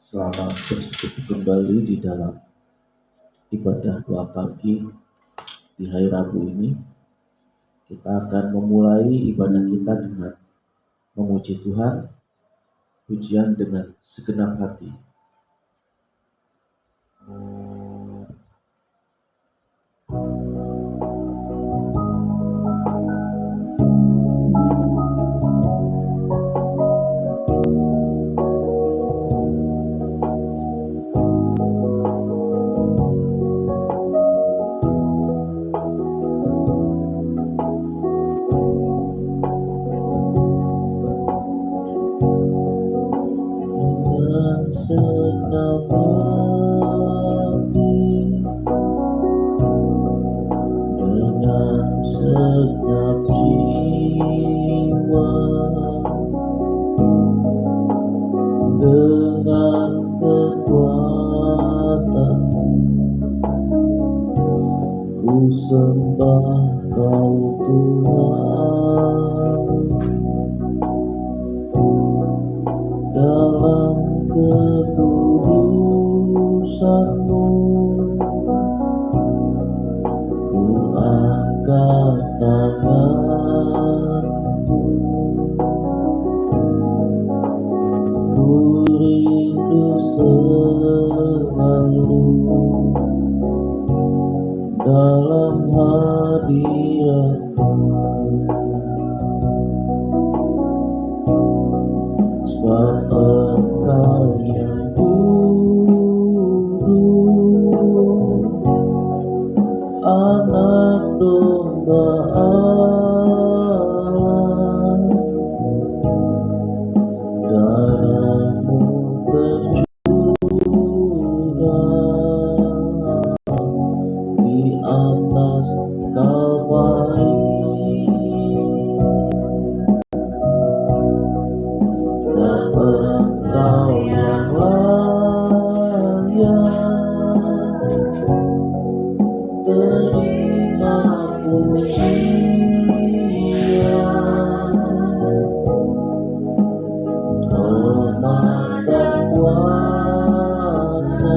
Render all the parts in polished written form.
Selamat bersekutu kembali di dalam ibadah doa pagi di hari Rabu ini. Kita akan memulai ibadah kita dengan memuji Tuhan, pujian dengan segenap hati. Segenap hati, dengan segenap jiwa, dengan kekuatan ku sembah Kau Tuhan. Dalam kekudusan-Mu ku angkat tangan-Ku, ku rindu selalu dalam hadirat-Mu. Sebab Engkau yang kudus, Anak Domba Allah, darah-Mu tercurah di atas Kalvari. Engkau yang layak terima pujian, hormat dan kuasa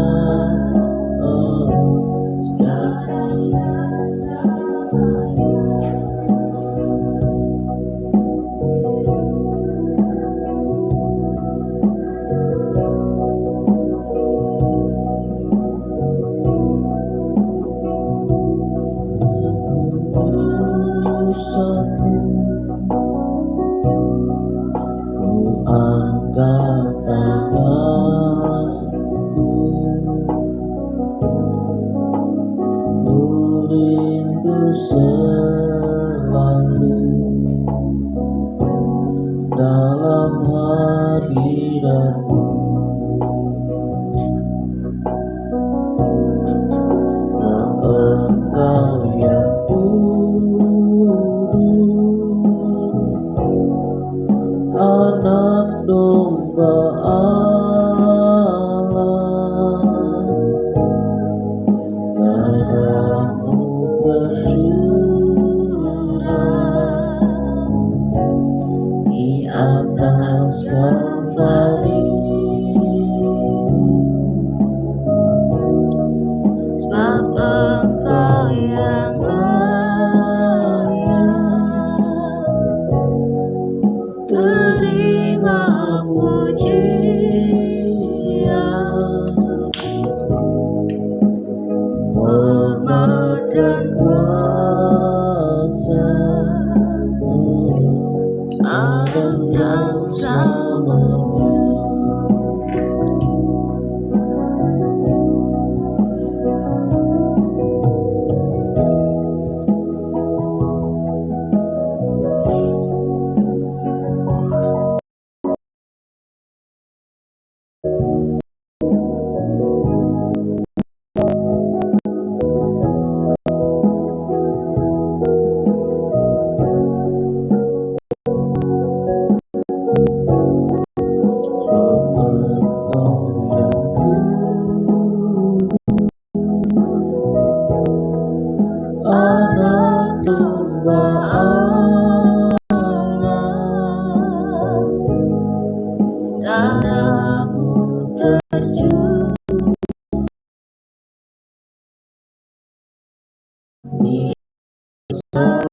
ku angkat tangan-Ku, ku rindu selalu dalam hadirat-Mu. Engkau yang Anak Domba Allah, darah-Mu tercurah di atas Kalvari. Engkau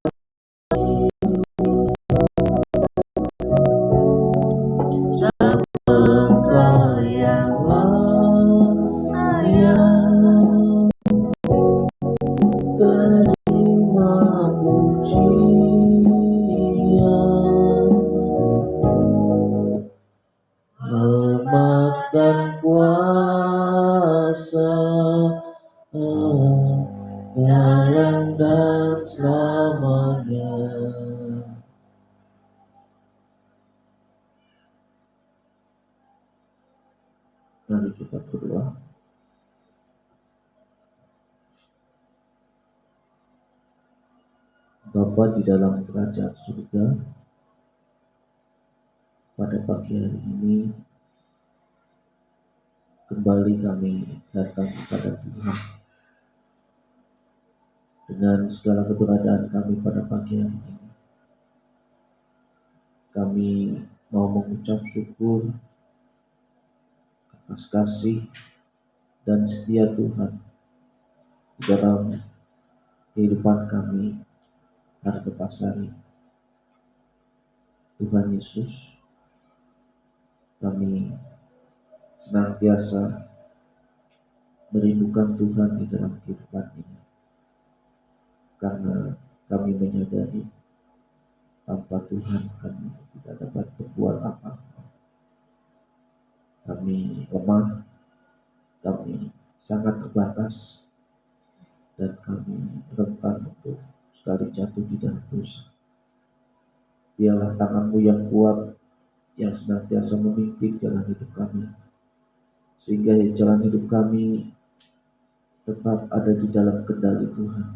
yang layak terima pujian, hormat dan kuasa sekarang dan selamanya. Mari kita berdoa. Bapa di dalam kerajaan surga, pada pagi hari ini kembali kami datang kepada Tuhan dengan segala keberadaan kami pada pagi hari ini. Kami mau mengucap syukur atas kasih dan setia Tuhan di dalam kehidupan kami hari lepas hari. Tuhan Yesus, kami senantiasa merindukan Tuhan di dalam kehidupan ini, karena kami menyadari tanpa Tuhan kami tidak dapat berbuat apa-apa. Kami lemah, kami sangat terbatas, dan kami rentan untuk sekali jatuh di dalam dosa. Biarlah tangan-Mu yang kuat yang senantiasa memimpin jalan hidup kami, sehingga jalan hidup kami tetap ada di dalam kendali Tuhan.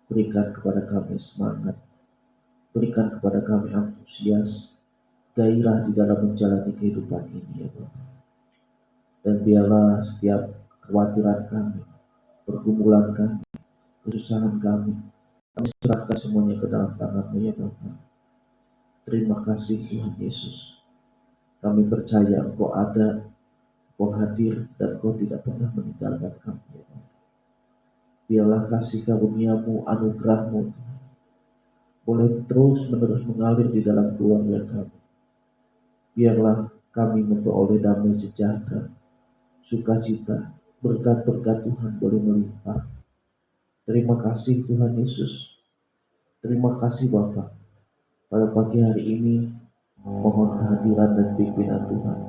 Berikan kepada kami semangat, berikan kepada kami antusias, gairah di dalam menjalani kehidupan ini, ya Bapak. Dan biarlah setiap kekhawatiran kami, pergumulan kami, kesusahan kami serahkan semuanya ke dalam tangan-Mu, ya Bapak. Terima kasih Tuhan Yesus. Kami percaya Engkau ada, Engkau hadir, dan Engkau tidak pernah meninggalkan kami, ya Bapak. Biarlah kasih karunia-Mu, anugerah-Mu boleh terus menerus mengalir di dalam keluarga kami. Biarlah kami memperoleh damai sejahtera, sukacita, berkat-berkat Tuhan boleh melimpah. Terima kasih Tuhan Yesus. Terima kasih Bapa. Pada pagi hari ini mohon kehadiran dan pimpinan Tuhan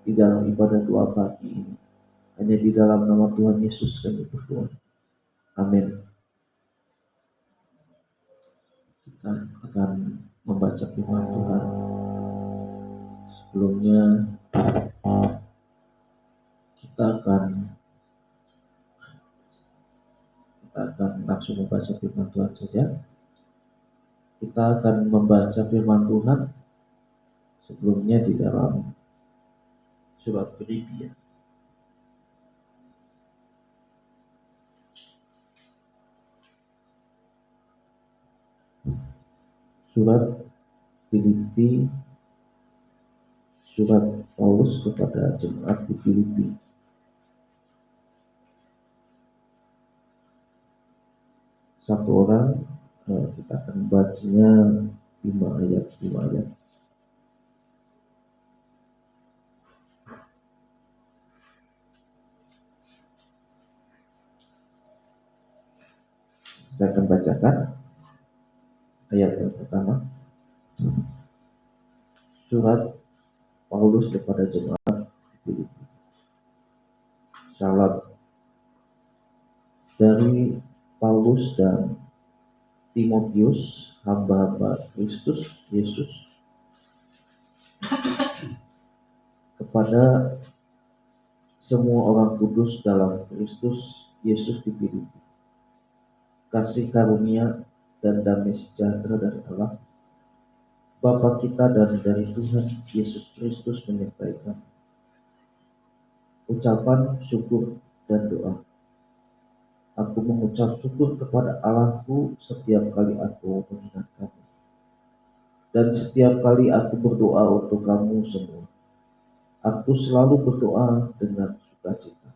di dalam ibadah doa pagi ini. Hanya di dalam nama Tuhan Yesus kami berdoa. Amin. Kita akan membaca firman Tuhan. Sebelumnya kita akan langsung membaca firman Tuhan saja. Kita akan membaca firman Tuhan sebelumnya di dalam surat Filipi. Surat Filipi, surat Paulus kepada jemaat di Filipi. Satu orang, kita akan bacanya 5 ayat. Saya akan bacakan ayat yang pertama. Surat Paulus kepada jemaat Filipi. Salam dari Paulus dan Timotius, hamba-hamba Kristus Yesus, kepada semua orang kudus dalam Kristus Yesus di Filipi. Kasih karunia dan damai sejahtera dari Allah Bapa kita dan dari Tuhan Yesus Kristus menyertai kami. Ucapan syukur dan doa. Aku mengucap syukur kepada Allahku setiap kali aku mengingat kamu. Dan setiap kali aku berdoa untuk kamu semua. Aku selalu berdoa dengan sukacita.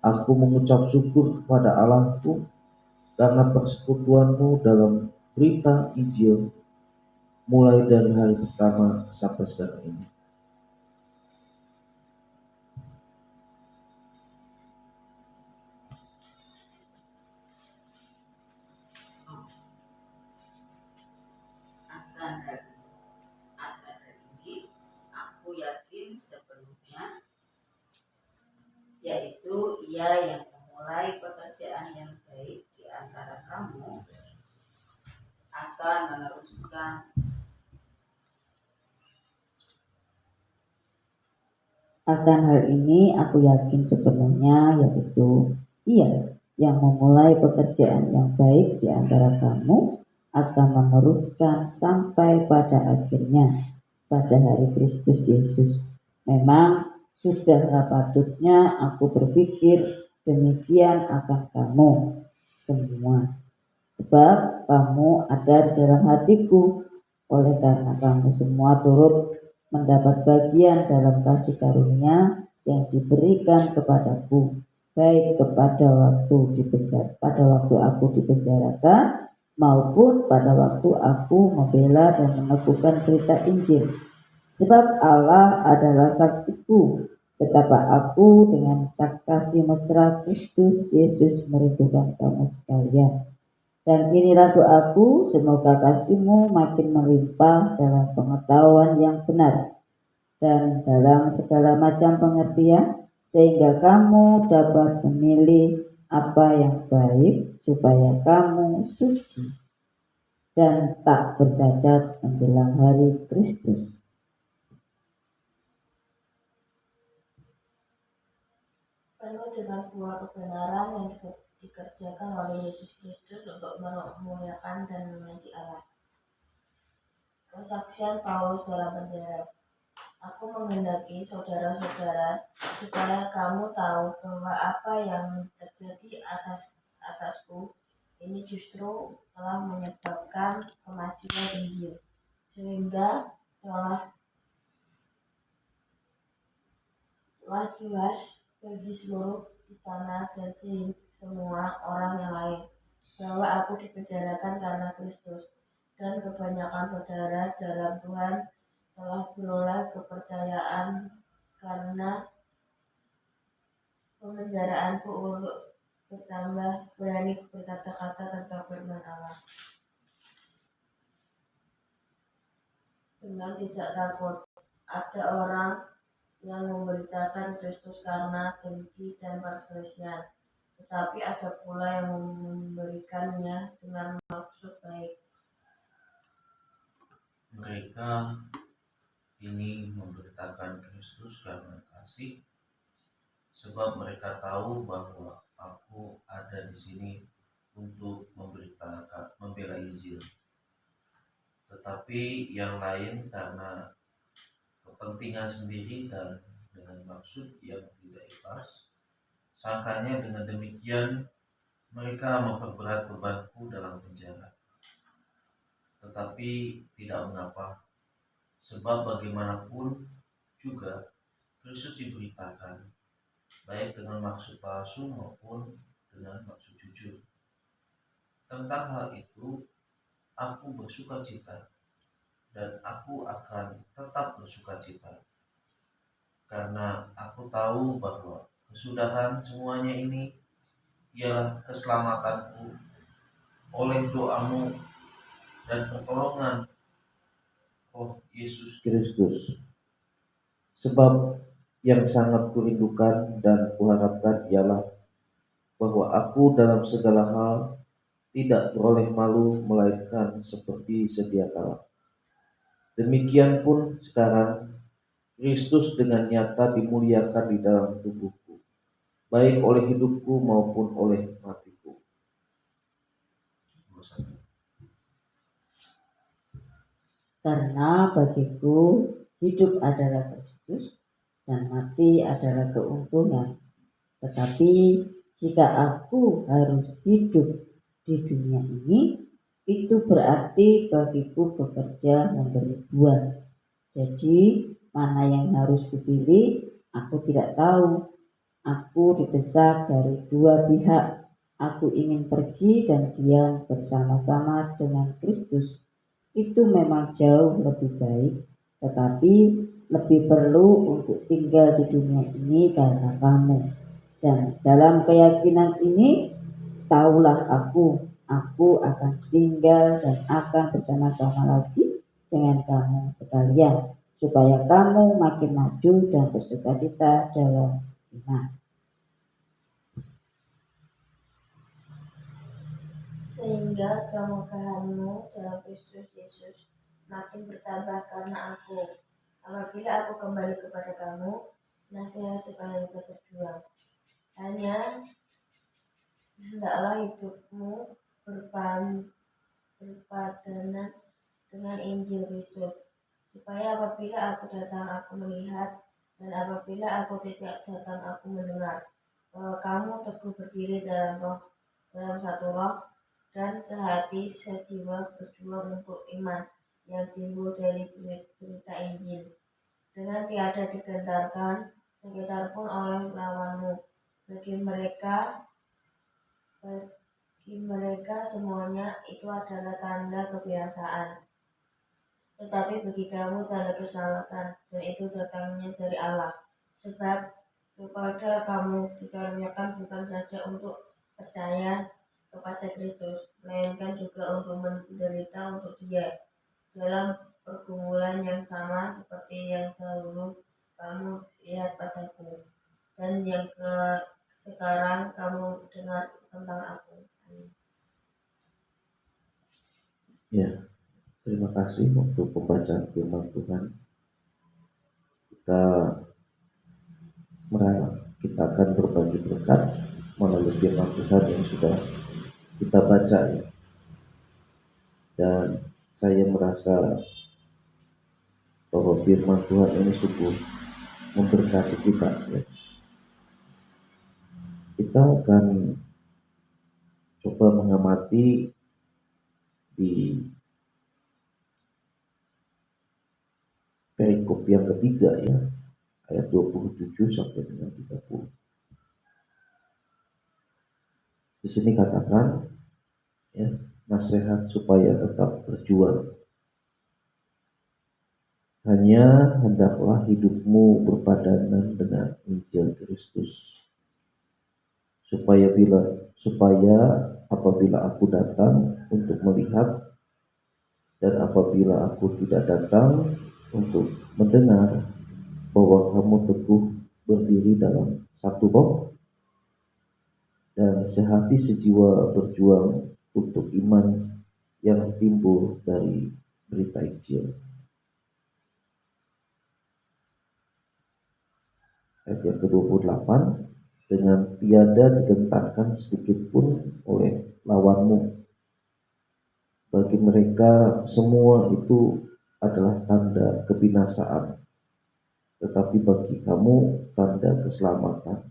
Aku mengucap syukur kepada Allahku karena persekutuanmu dalam berita Injil mulai dari hari pertama sampai sekarang ini. Akan hal ini aku yakin sepenuhnya, yaitu Ia yang memulai pekerjaan yang baik di antara kamu akan meneruskan Akan hal ini aku yakin sepenuhnya, yaitu Ia yang memulai pekerjaan yang baik di antara kamu akan meneruskan sampai pada akhirnya pada hari Kristus Yesus. Memang sudahlah patutnya aku berpikir demikian akan kamu semua, sebab kamu ada di dalam hatiku, oleh karena kamu semua turut mendapat bagian dalam kasih karunia yang diberikan kepadaku, baik pada waktu aku dipenjarakan maupun pada waktu aku membela dan meneguhkan berita Injil. Sebab Allah adalah saksiku betapa aku dengan kasih mesra Kristus Yesus merindukan kamu sekalian. Dan inilah doaku, semoga kasihmu makin melimpah dalam pengetahuan yang benar dan dalam segala macam pengertian, sehingga kamu dapat memilih apa yang baik, supaya kamu suci dan tak bercacat menjelang hari Kristus. Penuh dengan buah kebenaran yang dikerjakan oleh Yesus Kristus untuk memuliakan dan memuji Allah. Kesaksian Paulus dalam penjara. Aku menghendaki saudara-saudara supaya kamu tahu bahwa apa yang terjadi atasku ini justru telah menyebabkan kemajuan Injil, sehingga telah jelas bagi seluruh istana dan semua orang yang lain bahwa aku dipenjarakan karena Kristus, dan kebanyakan saudara dalam Tuhan telah beroleh kepercayaan karena pemenjaraanku untuk bertambah berani berkata-kata tentang firman Allah dengan tidak takut. Ada orang yang memberitakan Kristus karena dengki dan perselisihan, tetapi ada pula yang memberikannya dengan maksud baik. Mereka ini memberitakan Kristus karena kasih, sebab mereka tahu bahwa aku ada di sini untuk membela Injil. Tetapi yang lain karena kepentingan sendiri dan dengan maksud yang tidak ikhlas. Sangkanya dengan demikian mereka memperberat bebanku dalam penjara. Tetapi tidak mengapa, sebab bagaimanapun juga Kristus diberitakan, baik dengan maksud palsu maupun dengan maksud jujur. Tentang hal itu aku bersuka cita, dan aku akan tetap bersuka cita, karena aku tahu bahwa kesudahan semuanya ini ialah keselamatanku oleh doamu dan pertolongan Yesus Kristus. Sebab yang sangat kurindukan dan kuharapkan ialah bahwa aku dalam segala hal tidak beroleh malu, melainkan seperti sedia kala. Demikian pun sekarang Kristus dengan nyata dimuliakan di dalam tubuhku, baik oleh hidupku maupun oleh matiku. Karena bagiku hidup adalah Kristus dan mati adalah keuntungan. Tetapi jika aku harus hidup di dunia ini, itu berarti bagiku bekerja memberi buah. Jadi mana yang harus kupilih, aku tidak tahu. Aku didesak dari dua pihak, Aku ingin pergi dan diam bersama-sama dengan Kristus. Itu memang jauh lebih baik, tetapi lebih perlu untuk tinggal di dunia ini karena kamu. Dan dalam keyakinan ini, taulah aku akan tinggal dan akan bersama-sama lagi dengan kamu sekalian, supaya kamu makin maju dan bersukacita dalam iman. Sehingga kemegahanmu dalam Kristus Yesus makin bertambah karena aku. Apabila aku kembali kepada kamu, nasihat supaya dapat berjuang. Hanya hendaklah hidupmu berpadanan dengan Injil Kristus, supaya apabila aku datang aku melihat, dan apabila aku tidak datang aku mendengar, bahwa kamu teguh berdiri dalam satu roh, dan sehati sejiwa berjuang untuk iman yang timbul dari berita Injil, dengan tiada digentarkan sekitar pun oleh lawanmu. Bagi mereka semuanya itu adalah tanda kebinasaan, tetapi bagi kamu tanda keselamatan, dan itu datangnya dari Allah. Sebab kepada kamu dikaruniakan bukan saja untuk percaya kepada Kristus, melainkan juga untuk menderita untuk Dia, dalam pergumulan yang sama seperti yang dahulu kamu lihat padaku, dan yang sekarang kamu dengar tentang aku. Ya, terima kasih untuk pembacaan firman Tuhan. Kita akan berbagi berkat melalui firman Tuhan yang sudah kita baca ya. Dan saya merasa bahwa firman Tuhan ini sungguh memberkati kita ya. Kita akan coba mengamati di perikop yang ketiga ya, ayat 27 sampai dengan 30. Di sini katakan ya, nasihat supaya tetap berjuang. Hanya hendaklah hidupmu berpadanan dengan Injil Kristus, supaya apabila aku datang untuk melihat, dan apabila aku tidak datang untuk mendengar, bahwa kamu teguh berdiri dalam satu roh, dan sehati sejiwa berjuang untuk iman yang timbul dari berita Injil. Ayat yang ke-28, dengan tiada digentarkan sedikit pun oleh lawanmu. Bagi mereka semua itu adalah tanda kebinasaan, tetapi bagi kamu tanda keselamatan,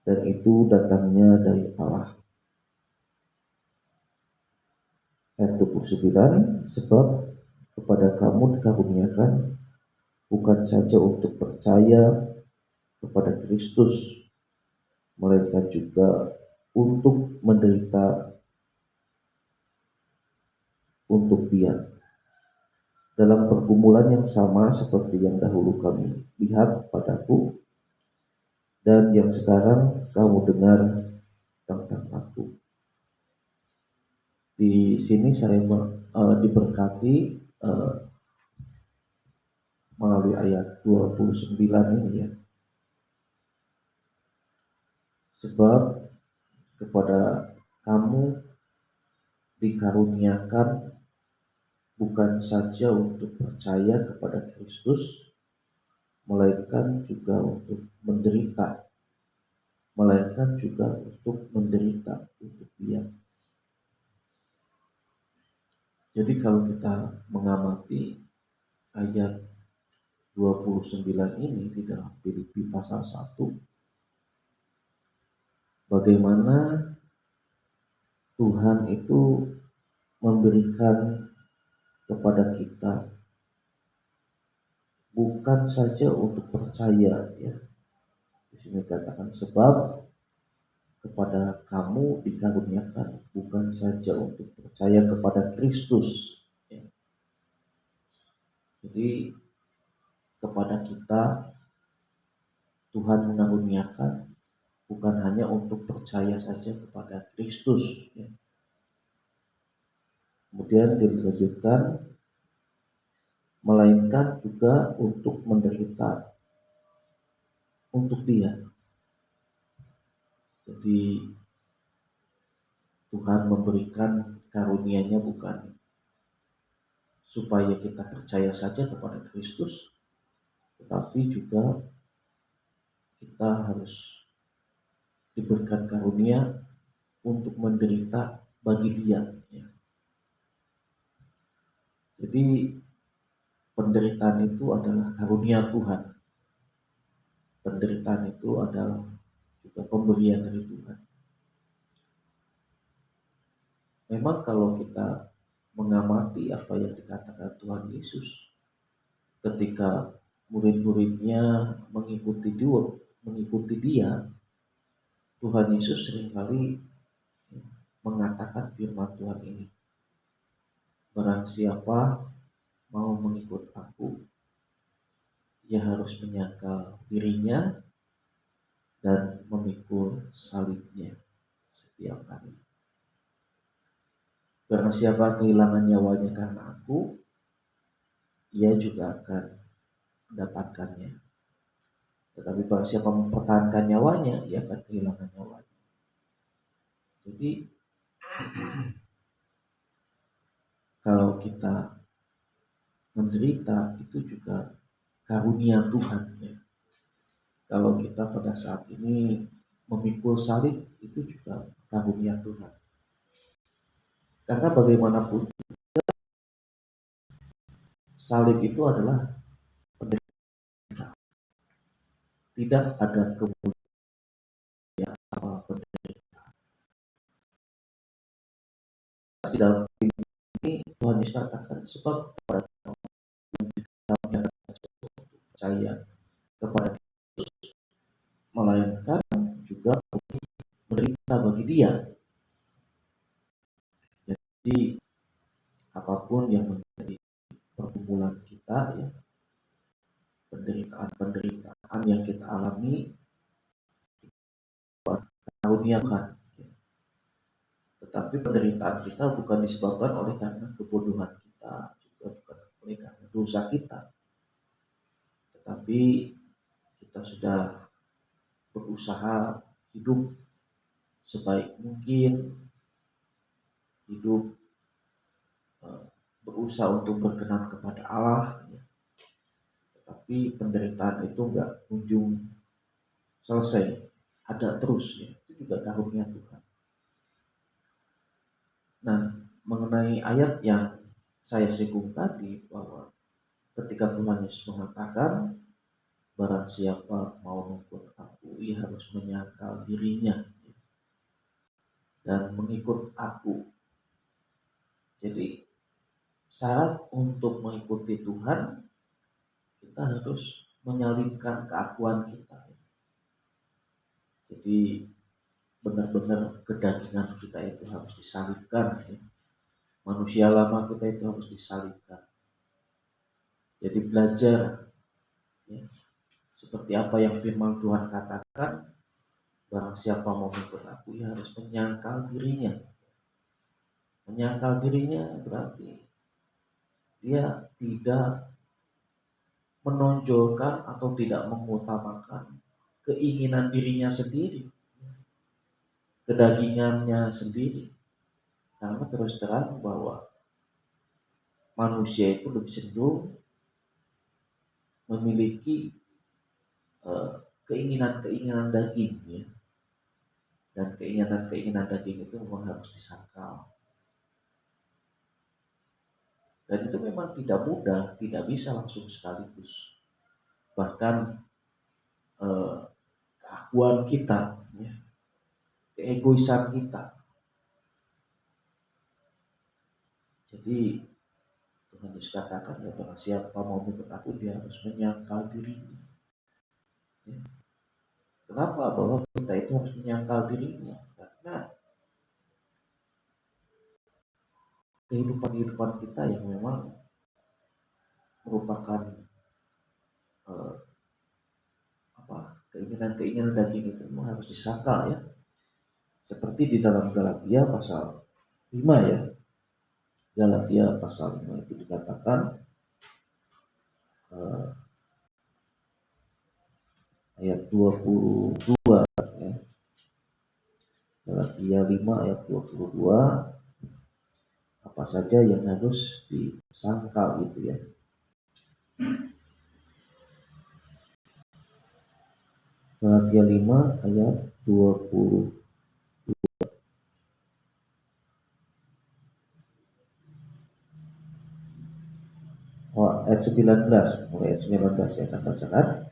dan itu datangnya dari Allah. Ayat 29, sebab kepada kamu dikaruniakan bukan saja untuk percaya kepada Kristus, melainkan juga untuk menderita untuk Dia, dalam pergumulan yang sama seperti yang dahulu kami lihat padaku, dan yang sekarang kamu dengar tentang aku. Di sini saya diberkati melalui ayat 29 ini ya. Sebab kepada kamu dikaruniakan bukan saja untuk percaya kepada Kristus, melainkan juga untuk menderita untuk Dia. Jadi kalau kita mengamati ayat 29 ini di dalam Filipi pasal 1, bagaimana Tuhan itu memberikan kepada kita bukan saja untuk percaya ya. Di sini katakan sebab kepada kamu dikaruniakan bukan saja untuk percaya kepada Kristus, ya. Jadi kepada kita Tuhan mengaruniakan bukan hanya untuk percaya saja kepada Kristus, ya. Kemudian dilanjutkan, melainkan juga untuk menderita untuk Dia. Jadi Tuhan memberikan karunia-Nya bukan supaya kita percaya saja kepada Kristus, tetapi juga kita harus diberikan karunia untuk menderita bagi Dia, ya. Jadi penderitaan itu adalah karunia Tuhan. Penderitaan itu adalah juga pemberian dari Tuhan. Memang kalau kita mengamati apa yang dikatakan Tuhan Yesus ketika murid-muridnya mengikuti Dia, Tuhan Yesus seringkali mengatakan firman Tuhan ini, barang siapa mau mengikut aku, ia harus menyangkal dirinya dan memikul salibnya setiap hari. Barang siapa kehilangan nyawanya karena aku, ia juga akan mendapatkannya. Tetapi barang siapa mempertahankan nyawanya, ia akan kehilangan nyawanya. Jadi kalau kita menderita itu juga karunia Tuhan, ya. Kalau kita pada saat ini memikul salib itu juga karunia Tuhan. Karena bagaimanapun salib itu adalah penderitaan. Tidak ada kemudian penderitaan. Di dalam ini Tuhan Yesus katakan, sebab pada kami percaya kepada Kristus, melainkan juga menderita bagi Dia. Jadi apapun yang menjadi pergumulan kita, ya, penderitaan yang kita alami, karunia Tuhan. Tetapi penderitaan kita bukan disebabkan oleh karena kebodohan kita, juga bukan oleh karena dosa kita. Tetapi kita sudah berusaha hidup sebaik mungkin, hidup berusaha untuk berkenan kepada Allah, ya. Tetapi penderitaan itu enggak kunjung selesai, ada terus, ya. Itu juga karunia Tuhan. Nah, mengenai ayat yang saya singgung tadi, bahwa ketika Tuhan Yesus mengatakan, barang siapa mau mengikut aku, ia harus menyangkal dirinya dan mengikut aku. Jadi syarat untuk mengikuti Tuhan, kita harus menyalibkan keakuan kita. Jadi benar-benar kedagingan kita itu harus disalibkan, ya. Manusia lama kita itu harus disalibkan. Jadi belajar, ya, seperti apa yang firman Tuhan katakan, barang siapa mau mengikut aku, ia harus menyangkal dirinya. Menyangkal dirinya berarti dia tidak menonjolkan atau tidak mengutamakan keinginan dirinya sendiri, kedagingannya sendiri. Karena terus terang bahwa manusia itu lebih cenderung memiliki keinginan-keinginan daging, ya. Dan keinginan-keinginan daging itu memang harus disangkal. Dan itu memang tidak mudah, tidak bisa langsung sekaligus. Bahkan keakuan kita, ya, keegoisan kita. Jadi Tuhan Yesus katakan, ya, barang siapa mau mengikut aku, dia harus menyangkal dirinya. Ya. Kenapa? Bahwa kita itu harus menyangkal dirinya, karena kehidupan kita yang memang merupakan eh, keinginan-keinginan daging itu memang harus disangkal ya. Seperti di dalam Galatia pasal 5 ya. Galatia pasal 5 itu dikatakan ayat 22 ya. Galatia 5 ayat 22, apa saja yang harus disangkal itu ya. Galatia 5 ayat 20. Ayat 19, mulai ayat 19 ya, katakan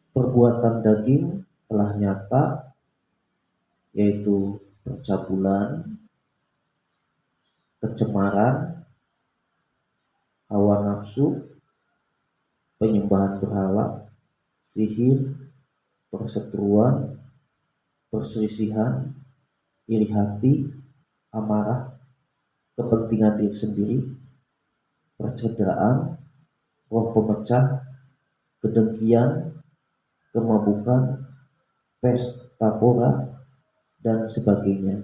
perbuatan daging telah nyata, yaitu percabulan, kecemaran, hawa nafsu, penyembahan berhala, sihir, perseteruan, perselisihan, iri hati, amarah, kepentingan diri sendiri, percederaan, roh pemecah, kedengkian, kemabukan, pesta pora, dan sebagainya.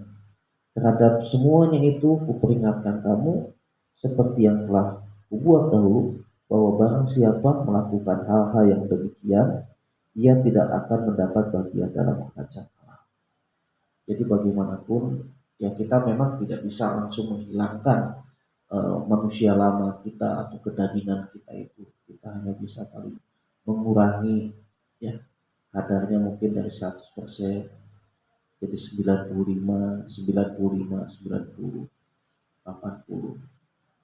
Terhadap semuanya itu kuperingatkan kamu, seperti yang telah kubuat dahulu, bahwa barang siapa melakukan hal-hal yang demikian, ia tidak akan mendapat bagian dalam kerajaan Allah. Jadi bagaimanapun, ya kita memang tidak bisa langsung menghilangkan manusia lama kita atau kedagingan kita itu. Kita hanya bisa paling mengurangi ya kadarnya mungkin dari 100% jadi 95, 90.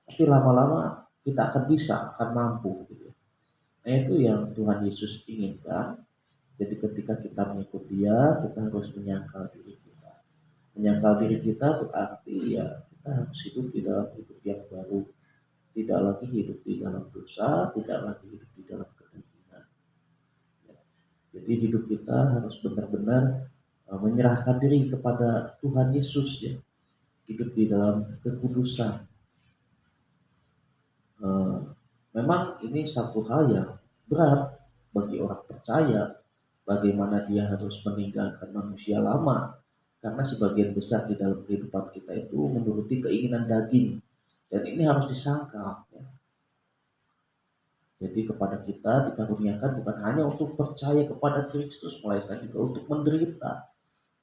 Tapi lama-lama kita akan mampu gitu. Nah itu yang Tuhan Yesus inginkan. Jadi ketika kita mengikut Dia, kita harus menyangkal diri kita. Menyangkal diri kita berarti ya kita harus hidup di dalam hidup yang baru. Tidak lagi hidup di dalam dosa, tidak lagi hidup di dalam kedagingan. Jadi hidup kita harus benar-benar menyerahkan diri kepada Tuhan Yesus ya. Hidup di dalam kekudusan. Memang ini satu hal yang berat bagi orang percaya, bagaimana dia harus meninggalkan manusia lama, karena sebagian besar di dalam kehidupan kita itu menuruti keinginan daging, dan ini harus disangkal ya. Jadi kepada kita dikaruniakan bukan hanya untuk percaya kepada Kristus, melainkan juga untuk menderita.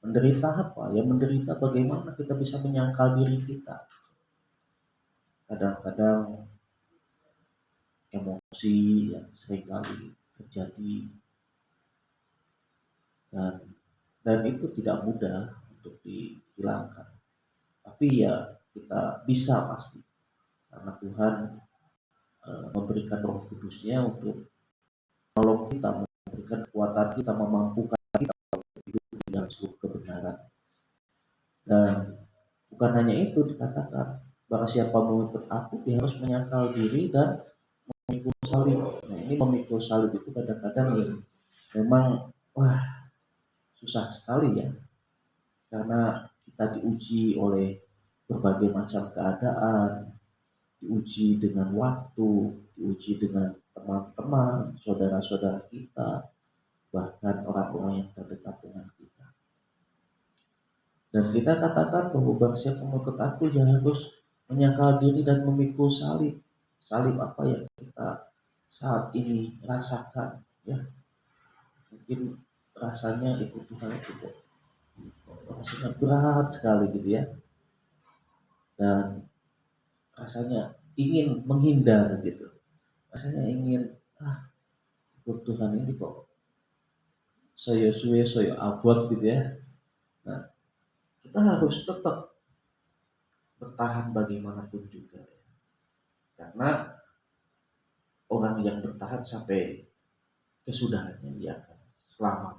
Menderita apa? Ya menderita bagaimana kita bisa menyangkal diri kita. Kadang-kadang emosi yang seringkali terjadi, dan itu tidak mudah untuk dihilangkan. Tapi ya kita bisa pasti, karena Tuhan memberikan Roh Kudusnya untuk menolong kita, memberikan kekuatan kita, memampukan kita untuk hidup di dalam seluruh kebenaran. Dan bukan hanya itu, dikatakan bahwa siapa mengikut aku, dia harus menyangkal diri dan memikul salib. Nah ini memikul salib itu kadang-kadang memang susah sekali ya, karena kita diuji oleh berbagai macam keadaan, diuji dengan waktu, diuji dengan teman-teman, saudara-saudara kita, bahkan orang-orang yang terdekat dengan kita. Dan kita katakan bahwa barang siapa mengikut aku, dia harus menyangkal diri dan memikul salib. Salib apa yang kita saat ini rasakan ya, mungkin rasanya ikut Tuhan itu rasanya berat sekali gitu ya, dan rasanya ingin menghindar gitu, rasanya ingin ikut Tuhan ini kok saya abot gitu ya. Nah kita harus tetap bertahan bagaimanapun juga ya. Karena orang yang bertahan sampai kesudahannya dia akan selamat.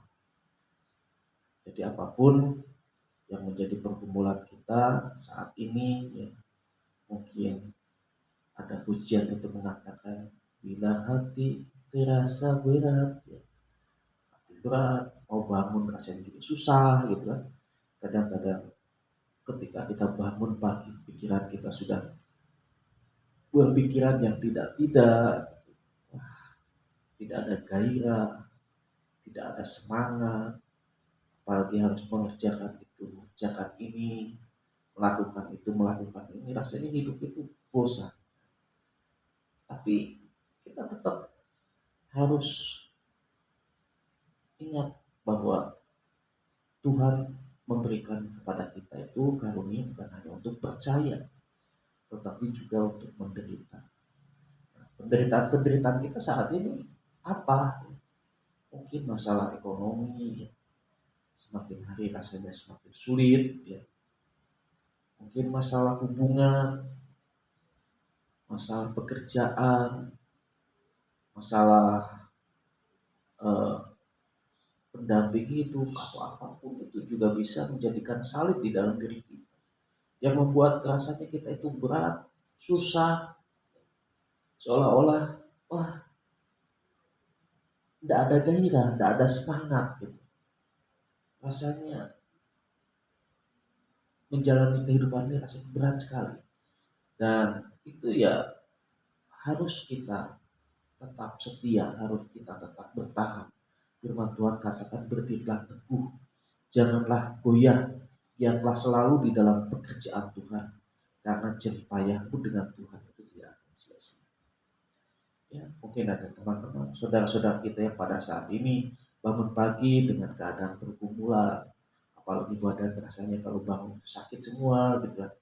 Jadi apapun yang menjadi pergumulan kita saat ini ya, mungkin ada pujian itu mengatakan bila hati terasa berat ya, berat, mau bangun rasanya jadi susah gitu kan. Kadang-kadang ketika kita bangun pagi, pikiran kita sudah berpikiran yang tidak, tidak ada gairah, tidak ada semangat, apalagi harus mengerjakan itu, mengerjakan ini, melakukan ini, rasanya hidup itu bosan. Tapi kita tetap harus ingat bahwa Tuhan memberikan kepada kita itu karunia bukan hanya untuk percaya, tetapi juga untuk menderita. Penderitaan kita saat ini apa? Mungkin masalah ekonomi, ya. Semakin hari rasanya semakin sulit, ya. Mungkin masalah hubungan, masalah pekerjaan, masalah pendamping hidup atau apapun itu juga bisa menjadikan salib di dalam diri kita, yang membuat rasanya kita itu berat, susah, seolah-olah wah tidak ada gairah, tidak ada semangat gitu. Rasanya menjalani kehidupan ini rasanya berat sekali. Dan itu ya harus kita tetap setia, harus kita tetap bertahan. Firman Tuhan katakan berdirilah teguh, janganlah goyah, giatlah selalu di dalam pekerjaan Tuhan, karena jerih payahmu dengan Tuhan itu tidak akan sia-sia. Ya, mungkin ada teman-teman, saudara-saudara kita yang pada saat ini bangun pagi dengan keadaan bergumulan, apalagi badan rasanya kalau bangun sakit semua gitu kan.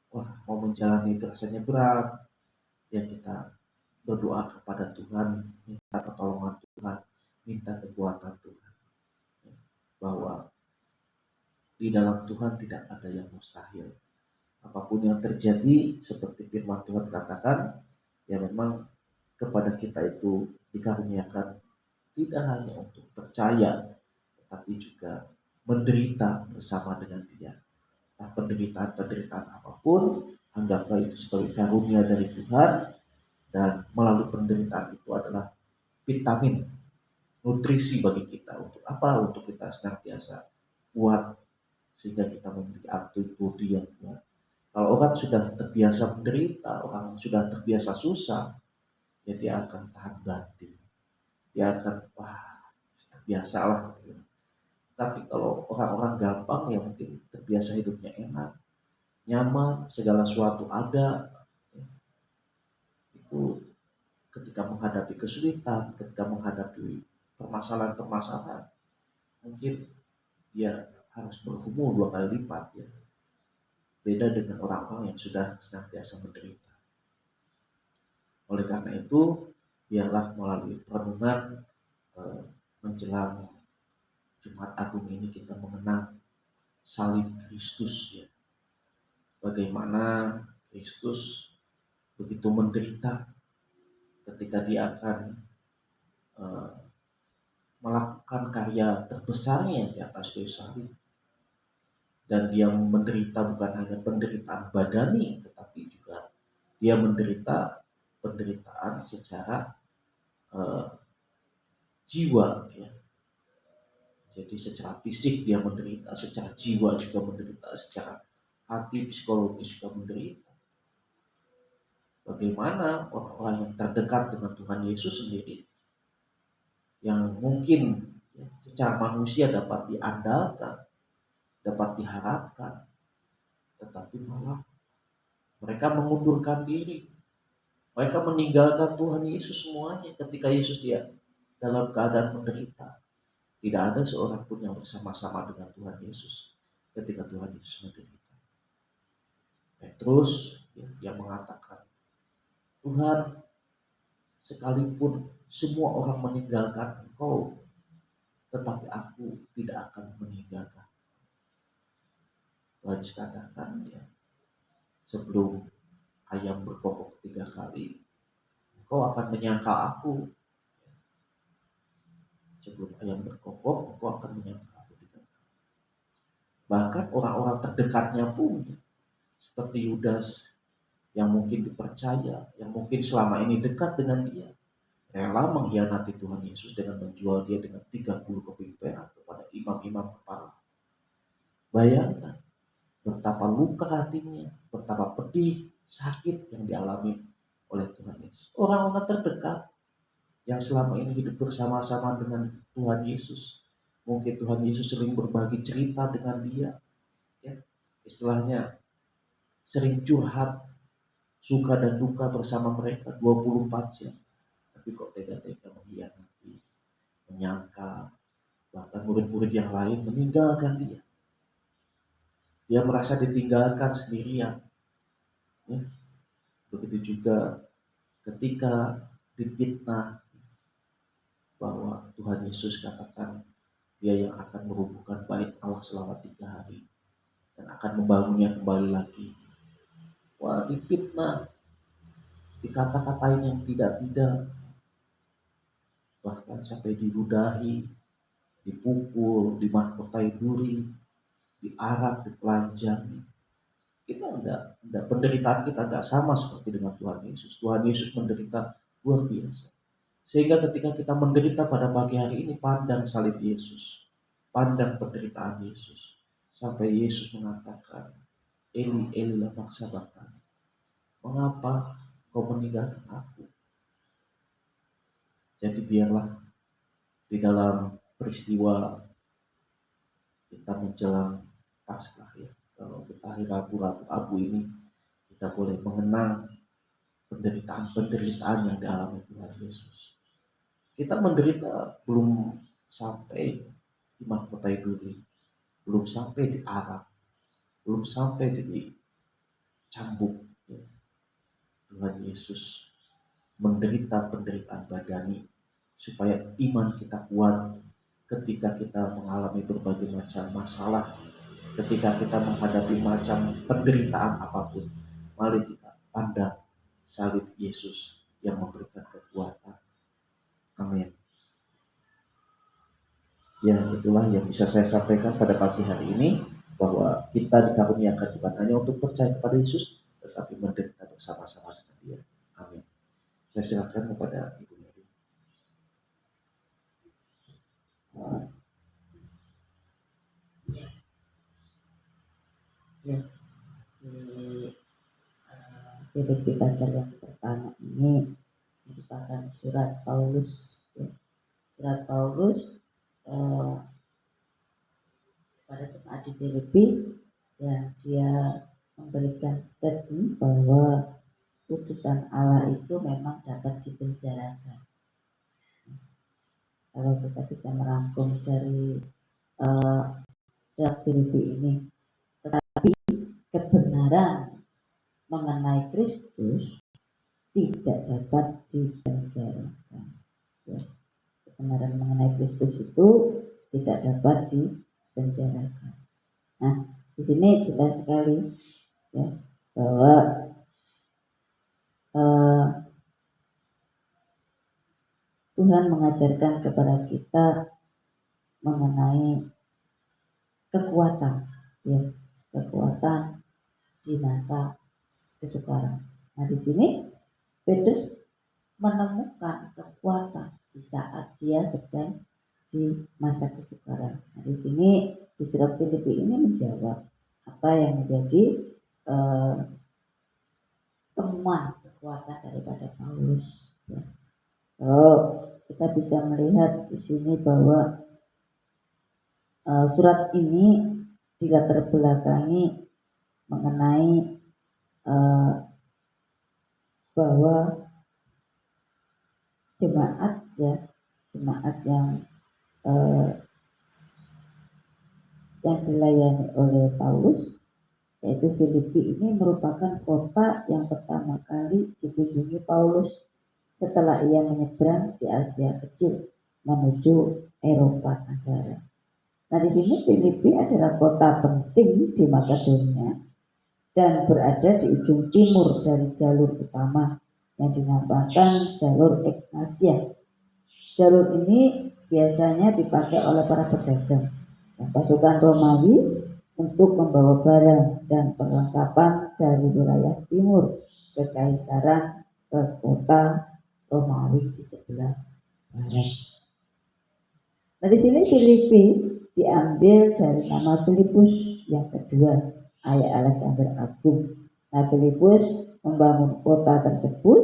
Wah, mau menjalani itu rasanya berat. Ya kita berdoa kepada Tuhan, minta pertolongan Tuhan, minta kekuatan Tuhan. Bahwa di dalam Tuhan tidak ada yang mustahil. Apapun yang terjadi, seperti firman Tuhan katakan, ya memang kepada kita itu dikaruniakan tidak hanya untuk percaya, tetapi juga menderita bersama dengan Dia. Nah, penderitaan apapun, anggaplah itu sebagai karunia dari Tuhan, dan melalui penderitaan itu adalah vitamin, nutrisi bagi kita. Untuk apa? Untuk kita senantiasa kuat, sehingga kita memiliki antibodi yang kuat. Kalau orang sudah terbiasa menderita, orang sudah terbiasa susah, ya dia akan tahan banting. Dia akan, terbiasa lah. Tapi kalau orang-orang gampang, ya mungkin terbiasa hidupnya enak, nyaman, segala sesuatu ada, itu ketika menghadapi kesulitan, ketika menghadapi permasalahan-permasalahan, mungkin dia harus bergumul 2 kali lipat, ya. Beda dengan orang-orang yang sudah senantiasa menderita. Oleh karena itu, biarlah melalui renungan menjelang Jumat Agung ini kita mengenang salib Kristus, ya. Bagaimana Kristus begitu menderita ketika dia akan melakukan karya terbesarnya di atas kayu salib. Dan dia menderita bukan hanya penderitaan badani, tetapi juga dia menderita penderitaan secara jiwa, ya. Jadi secara fisik dia menderita, secara jiwa juga menderita, secara hati, psikologis juga menderita. Bagaimana orang-orang yang terdekat dengan Tuhan Yesus sendiri, yang mungkin secara manusia dapat diandalkan, dapat diharapkan, tetapi malah mereka mengundurkan diri, mereka meninggalkan Tuhan Yesus semuanya ketika Yesus dia dalam keadaan menderita. Tidak ada seorang pun yang bersama-sama dengan Tuhan Yesus ketika Tuhan Yesus menderita. Petrus yang mengatakan, Tuhan, sekalipun semua orang meninggalkan Engkau, tetapi aku tidak akan meninggalkan. Tuhan katakan, ya, sebelum ayam berkokok 3 kali, Engkau akan menyangkal aku. Sebelum ayam berkokok, Engkau akan menyangkal aku 3 kali. Bahkan orang-orang terdekatnya pun, seperti Yudas, yang mungkin dipercaya, yang mungkin selama ini dekat dengan dia, rela mengkhianati Tuhan Yesus dengan menjual dia dengan 30 keping perak kepada imam-imam kepala. Bayangkan betapa luka hatinya, betapa pedih, sakit yang dialami oleh Tuhan Yesus. Orang-orang terdekat yang selama ini hidup bersama-sama dengan Tuhan Yesus. Mungkin Tuhan Yesus sering berbagi cerita dengan dia, ya, istilahnya sering curhat suka dan duka bersama mereka 24 jam. Tapi kok tega-tega mengkhianati, menyangka, bahkan murid-murid yang lain meninggalkan dia. Dia merasa ditinggalkan sendirian. Ya. Begitu juga ketika difitnah bahwa Tuhan Yesus katakan dia yang akan merubuhkan bait Allah selama 3 hari dan akan membangunnya kembali lagi. Wah, difitnah, dikata-katain yang tidak-tidak, bahkan sampai diludahi, dipukul, dimahkotai duri, diarak, ditelanjangi. Kita enggak, penderitaan kita enggak sama seperti dengan Tuhan Yesus. Tuhan Yesus menderita luar biasa. Sehingga ketika kita menderita pada pagi hari ini, pandang salib Yesus, pandang penderitaan Yesus, sampai Yesus mengatakan, Eli, Eli lama sabachthani, mengapa kau meninggalkan aku? Jadi biarlah di dalam peristiwa kita menjelang Paskah, ya, kalau kita hari Rabu ini, kita boleh mengenang penderitaan-penderitaan yang dialami Tuhan Yesus. Kita menderita belum sampai dimahkotai duri, belum sampai diarak, belum sampai dicambuk. Ya. Tuhan Yesus menderita penderitaan badani supaya iman kita kuat ketika kita mengalami berbagai macam masalah, ketika kita menghadapi macam penderitaan apapun. Mari kita pandang salib Yesus yang memberikan kekuatan. Amin. Ya, itulah yang bisa saya sampaikan pada pagi hari ini, bahwa kita dikaruniakan bukan hanya untuk percaya kepada Yesus, tetapi menderita bersama-sama dengan Dia. Amin. Saya silakan kepada Ibu Mary. Ya, di Filipi pasal yang pertama ini merupakan surat Paulus, ya. Surat Paulus pada jemaat di Filipi, ya, dia memberikan statement bahwa putusan Allah itu memang dapat dipenjarakan. Kalau kita bisa merangkum dari surat Filipi ini, tetapi kebenaran mengenai Kristus tidak dapat dipenjarakan. Ya. Kebenaran mengenai Kristus itu tidak dapat dipenjarakan. Nah, di sini jelas sekali, ya, bahwa Tuhan mengajarkan kepada kita mengenai kekuatan, ya, kekuatan di masa kesukaran. Nah, di sini Petrus menemukan kekuatan di saat dia sedang di masa kesukaran. Nah, di sini di surat Filipi ini menjawab apa yang menjadi temuan kekuatan daripada Paulus. Ya. Kita bisa melihat di sini bahwa surat ini dilatar belakangi mengenai bahwa jemaat, ya, jemaat yang dilayani oleh Paulus, yaitu Filipi, ini merupakan kota yang pertama kali dikunjungi Paulus setelah ia menyeberang di Asia Kecil menuju Eropa Tenggara. Nah, di sini Filipi adalah kota penting di Makedonia dan berada di ujung timur dari jalur utama yang dinamakan jalur Egnatia. Jalur ini biasanya dipakai oleh para pedagang dan pasukan Romawi untuk membawa barang dan perlengkapan dari wilayah timur ke Kaisaran ke kota Romawi di sebelah barat. Nah di sini Filipi diambil dari nama Filipus yang kedua, ayah Alexander Agung. Nah Filipus membangun kota tersebut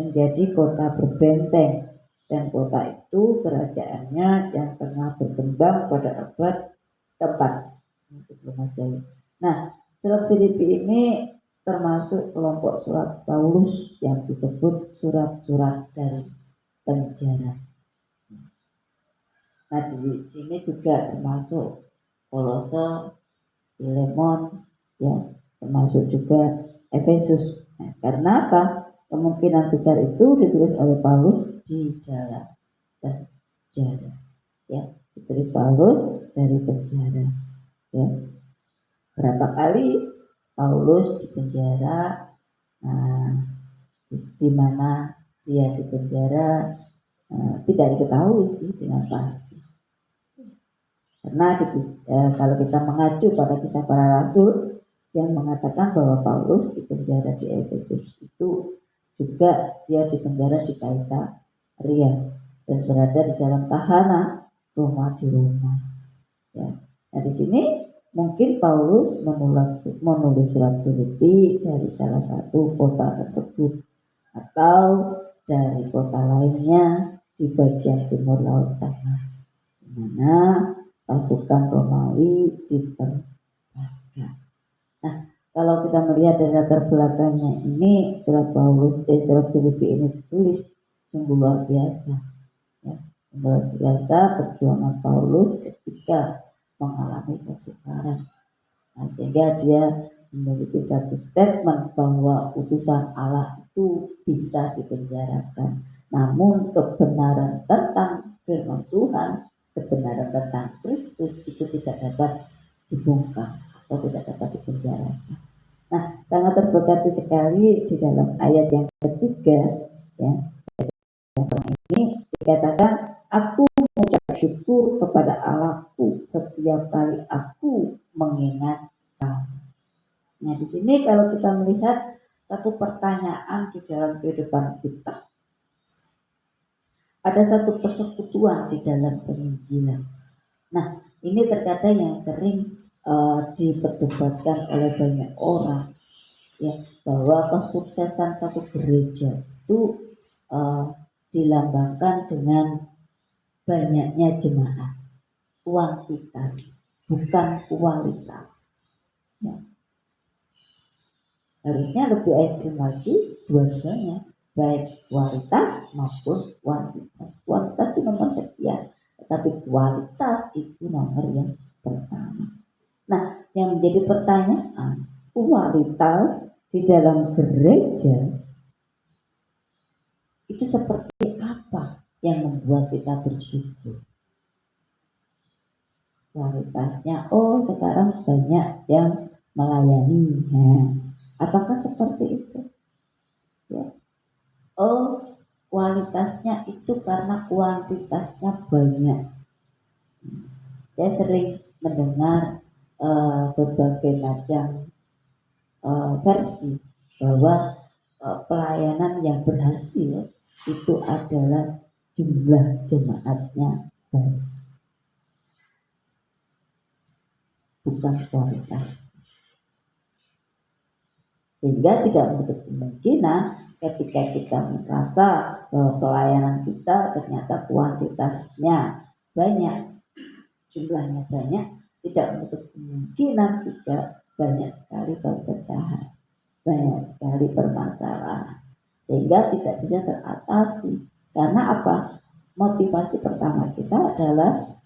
menjadi kota berbenteng, dan kota itu kerajaannya yang tengah berkembang pada abad keempat sebelum Masehi. Nah surat Filipi ini termasuk kelompok surat Paulus yang disebut surat-surat dari penjara. Nah di sini juga termasuk Kolose, Filemon, ya, termasuk juga Efesus. Nah, karena apa? Kemungkinan besar itu ditulis oleh Paulus di dalam penjara. Ya, ditulis Paulus dari penjara. Ya, berapa kali Paulus di penjara? Nah, di mana dia di penjara tidak diketahui sih dengan pasti. Karena kalau kita mengacu pada kisah para rasul yang mengatakan bahwa Paulus di penjara di Efesus itu juga dia di penjara di Kaisaria dan berada di dalam tahanan Roma di Roma. Ya. Nah di sini mungkin Paulus menulis surat Filipi dari salah satu kota tersebut atau dari kota lainnya di bagian timur Laut Tengah, di mana pasukan Romawi diterbangkan. Nah, kalau kita melihat dari latar belakangnya ini, surat Filipi ini ditulis sungguh luar biasa. Ya, luar biasa perjuangan Paulus ketika mengalami kesukaran. Nah, sehingga dia memiliki satu statement bahwa utusan Allah itu bisa dipenjarakan, namun kebenaran tentang firman Tuhan, kebenaran tentang Kristus itu tidak dapat dibungkam atau tidak dapat dipenjarakan. Nah, sangat terberkati sekali di dalam ayat yang ketiga, ya, ini dikatakan, aku mengucap syukur kepada Allahku setiap kali aku mengingat kamu. Nah, di sini kalau kita melihat satu pertanyaan di dalam kehidupan kita, ada satu persekutuan di dalam penginjilan. Nah, ini terkadang yang sering diperdebatkan oleh banyak orang, ya, bahwa kesuksesan satu gereja itu dilambangkan dengan banyaknya jemaat, kuantitas bukan kualitas. Ya. Harusnya lebih ekstrim lagi dua-duanya, baik kualitas maupun kuantitas. Kuantitas itu nomor sekian, tetapi kualitas itu nomor yang pertama. Nah, yang menjadi pertanyaan, kualitas di dalam gereja itu seperti apa yang membuat kita bersyukur? Kualitasnya, oh sekarang banyak yang melayani. Nah, apakah seperti itu? Ya. Oh, kualitasnya itu karena kuantitasnya banyak. Saya sering mendengar berbagai macam versi bahwa pelayanan yang berhasil itu adalah jumlah jemaatnya banyak, bukan kualitas. Sehingga tidak menutup kemungkinan ketika kita merasa bahwa pelayanan kita ternyata kuantitasnya banyak, jumlahnya banyak, tidak menutup kemungkinan juga banyak sekali perpecahan, banyak sekali permasalahan, sehingga tidak bisa teratasi. Karena apa? Motivasi pertama kita adalah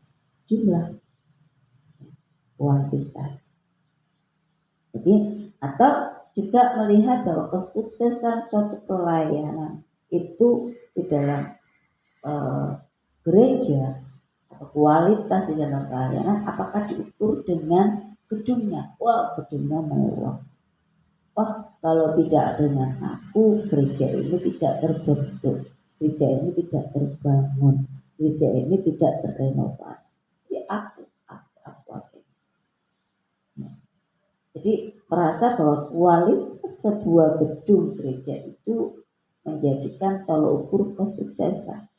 jumlah, kuantitas. Jadi atau juga melihat bahwa kesuksesan suatu pelayanan itu di dalam gereja atau kualitas di dalam pelayanan, apakah diukur dengan gedungnya? Wah, gedungnya mewah. Wah, kalau tidak dengan aku, gereja ini tidak terbentuk, gereja ini tidak terbangun, gereja ini tidak terrenovasi. Ya, aku. Jadi merasa bahwa kualitas sebuah gedung gereja itu menjadikan tolok ukur kesuksesan.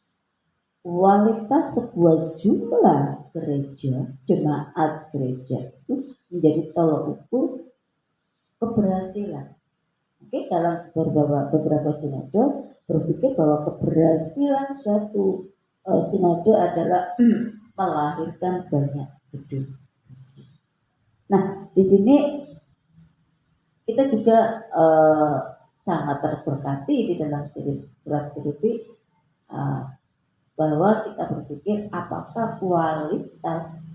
Kualitas sebuah jumlah gereja, jemaat gereja itu menjadi tolok ukur keberhasilan. Oke, dalam beberapa sinode berpikir bahwa keberhasilan suatu sinode adalah melahirkan banyak gedung. Nah, di sini kita juga sangat terberkati di dalam surat Filipi bahwa kita berpikir apakah kualitas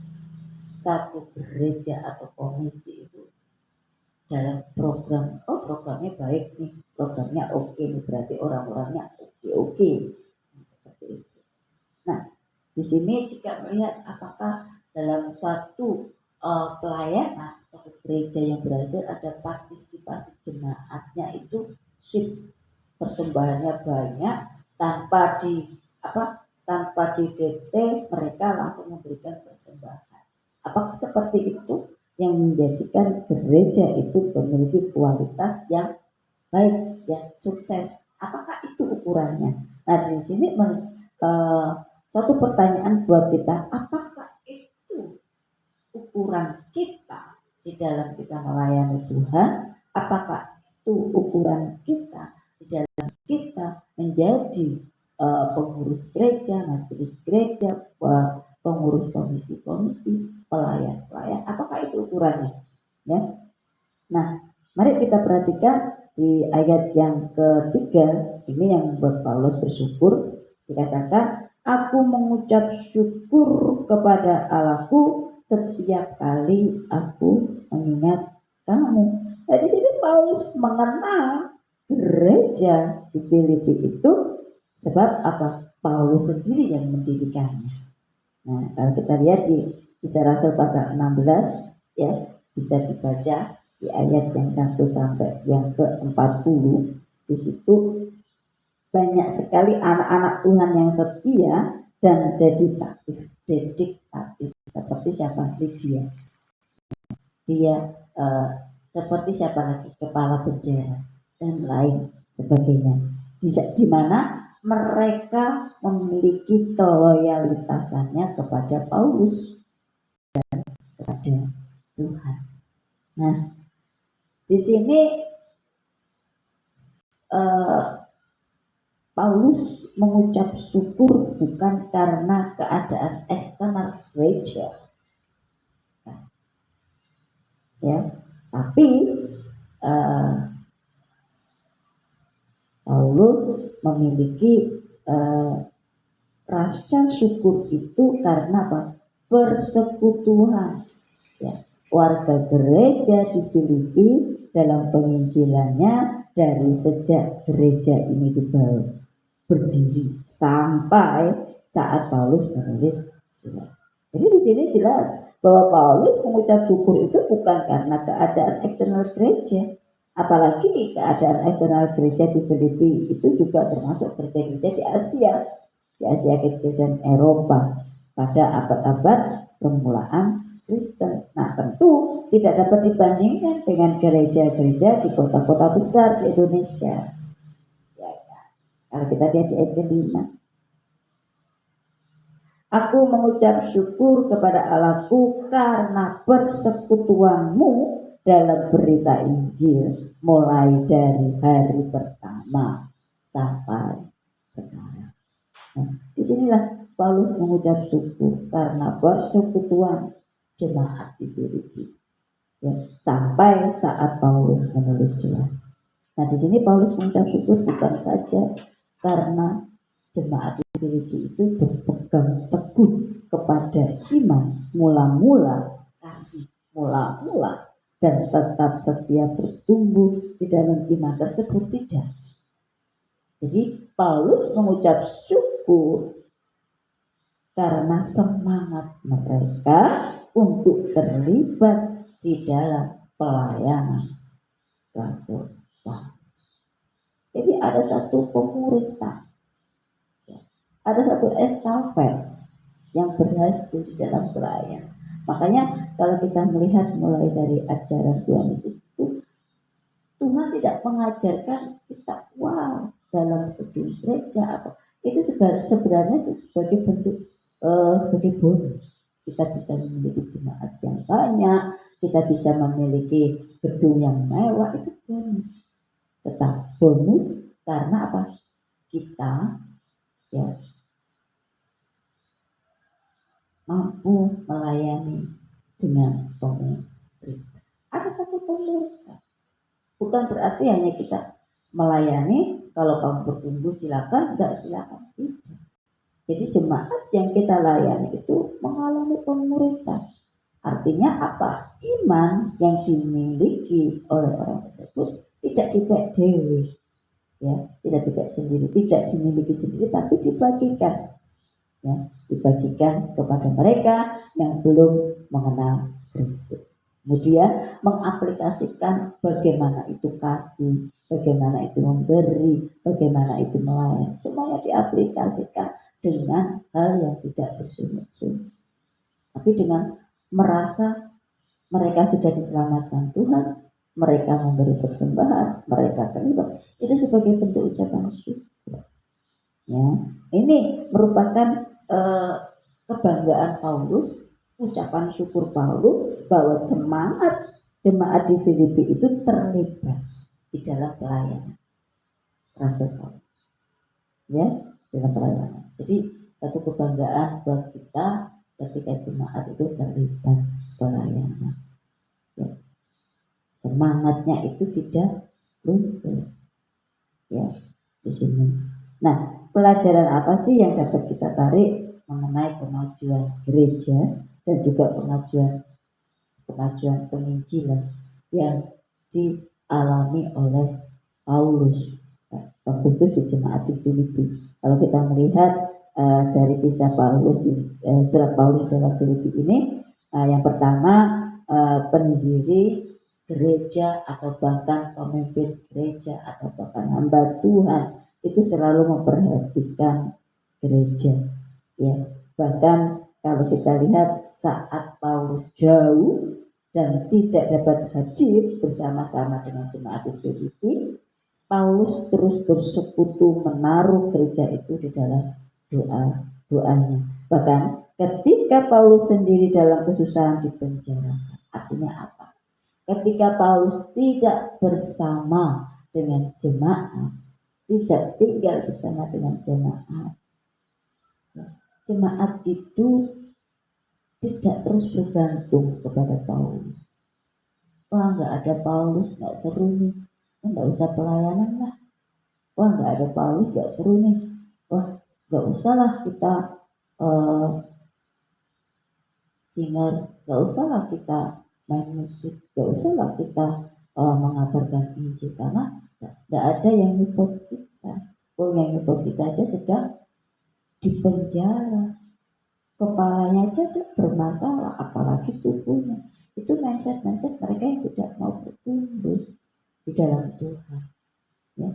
satu gereja atau komisi itu dalam programnya baik nih, programnya oke nih, berarti orang-orangnya oke. Seperti itu. Nah, di sini juga melihat apakah dalam suatu pelayanan suatu gereja yang berhasil ada partisipasi jemaatnya itu persembahannya banyak tanpa didikte mereka langsung memberikan persembahan. Apakah seperti itu yang menjadikan gereja itu memiliki kualitas yang baik, yang sukses? Apakah itu ukurannya? Nah, di sini suatu pertanyaan buat kita, apakah itu ukuran kita di dalam kita melayani Tuhan? Apakah itu ukuran kita di dalam kita menjadi pengurus gereja, majelis gereja, pengurus komisi-komisi, pelayan-pelayan? Apakah itu ukurannya? Ya. Nah, mari kita perhatikan di ayat yang ketiga, ini yang membuat Paulus bersyukur. Dikatakan, aku mengucap syukur kepada Allahku setiap kali aku mengingat kamu. Nah, di sini Paulus mengenal gereja di Filipi itu sebab apa? Paulus sendiri yang mendirikannya. Nah, kalau kita lihat di Kisah Rasul pasal 16 ya, bisa dibaca di ayat yang 1 sampai yang ke-40. Di situ banyak sekali anak-anak Tuhan yang setia dan dedikatif seperti siapa? Lydia. Dia seperti siapa lagi? Kepala penjara dan lain sebagainya. Di mana mereka memiliki loyalitasannya kepada Paulus dan kepada Tuhan. Nah, di sini Paulus mengucap syukur bukan karena keadaan eksternal gereja, ya, tapi Paulus memiliki rasa syukur itu karena apa? Persekutuan, ya, warga gereja di Filipi dalam penginjilannya dari sejak gereja ini berdiri sampai saat Paulus menulis surat. Jadi di sini jelas bahwa Paulus mengucap syukur itu bukan karena keadaan eksternal gereja, apalagi keadaan eksternal gereja di Filipi itu juga termasuk gereja-gereja di Asia Kecil dan Eropa pada abad-abad permulaan Kristen. Nah, tentu tidak dapat dibandingkan dengan gereja-gereja di kota-kota besar di Indonesia. Ya. Kalau kita lihat di ayat ke-5, aku mengucap syukur kepada Allahku karena persekutuanmu dalam berita Injil mulai dari hari pertama sampai sekarang. Nah, disinilah Paulus mengucap syukur karena persekutuan jemaat di Filipi, ya, sampai saat Paulus menulis surat. Nah, di sini Paulus mengucap syukur bukan saja karena jemaat di Filipi itu berpegang teguh kepada iman mula-mula, kasih mula-mula, dan tetap setia bertumbuh di dalam iman tersebut, tidak. Jadi Paulus mengucap syukur karena semangat mereka untuk terlibat di dalam pelayanan Rasul Paulus. Jadi ada satu pemuritan, ada satu estafet yang berhasil di dalam pelayanan. Makanya kalau kita melihat mulai dari ajaran Tuhan itu, Tuhan tidak mengajarkan kita, wow, dalam gedung gereja atau itu sebenarnya sebagai bentuk sebagai bonus. Kita bisa memiliki jemaat yang banyak, kita bisa memiliki gedung yang mewah, itu bonus. Tetap bonus karena apa? Kita ya mampu melayani dengan pemerintah. Ada satu pemerintah. Bukan berarti hanya kita melayani, kalau kamu bertumbuh silakan, enggak silakan. Tidak. Jadi jemaat yang kita layani itu mengalami pemerintah. Artinya apa? Iman yang dimiliki oleh orang tersebut tidak dipek dewi, ya, tidak dipek sendiri, tidak dimiliki sendiri, tapi dibagikan, ya, dibagikan kepada mereka yang belum mengenal Kristus. Kemudian mengaplikasikan bagaimana itu kasih, bagaimana itu memberi, bagaimana itu melayani. Semuanya diaplikasikan dengan hal yang tidak bersungguh-sungguh, tapi dengan merasa mereka sudah diselamatkan Tuhan, mereka memberi persembahan, mereka terlibat, itu sebagai bentuk ucapan syukur. Ya, ini merupakan kebanggaan Paulus, ucapan syukur Paulus bahwa semangat jemaat di Filipi itu terlibat di dalam pelayanan Rasul Paulus, ya, dalam pelayanan. Jadi satu kebanggaan buat kita ketika jemaat itu terlibat pelayanan, ya. Semangatnya itu tidak luntur, ya, di sini. Nah, pelajaran apa sih yang dapat kita tarik mengenai kemajuan gereja dan juga kemajuan penginjilan yang dialami oleh Paulus, khusus di jemaat di Filipi? Kalau kita melihat dari kisah Paulus surat Paulus dalam Filipi ini, yang pertama pendiri gereja atau bahkan pemimpin gereja atau bahkan hamba Tuhan itu selalu memperhatikan gereja, ya. Bahkan kalau kita lihat saat Paulus jauh dan tidak dapat hadir bersama-sama dengan jemaat di Filipi, Paulus terus bersekutu menaruh gereja itu di dalam doanya. Bahkan ketika Paulus sendiri dalam kesusahan dipenjarakan, artinya apa? Ketika Paulus tidak bersama dengan jemaat, tidak tinggal bersama dengan jemaat, jemaat itu tidak terus bergantung kepada Paulus. Wah, nggak ada Paulus, nggak seru nih, nggak usah pelayanan lah. Wah, nggak ada Paulus, nggak seru nih. Wah, nggak usah lah kita singer, nggak usah lah kita main musik, nggak usah lah kita mengabarkan Injil, karena nggak ada yang nyupport kita. Yang nyupport kita aja sedang dipenjara, kepalanya aja tuh bermasalah, apalagi tubuhnya. Itu mindset mereka yang tidak mau bertumbuh di dalam Tuhan, ya.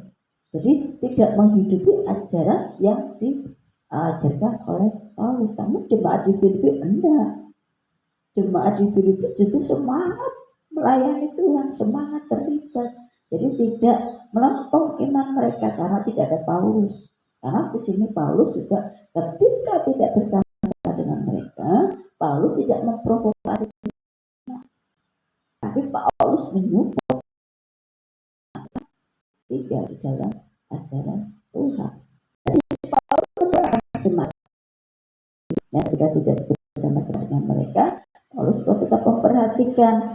Jadi tidak menghidupi ajaran yang diajarkan oleh Paulus. Namun jemaat di Filipi enggak. Jemaat di Filipi justru semangat melayani Tuhan, semangat terlibat. Jadi tidak melempem iman mereka karena tidak ada Paulus. Karena di sini Paulus juga ketika tidak bersama-sama dengan mereka, Paulus tidak memprovokasi, tapi Paulus menyupport tinggal di dalam ajaran Tuhan. Jadi Paulus jemaat, ya, ketika tidak bersama-sama dengan mereka, Paulus tetap memperhatikan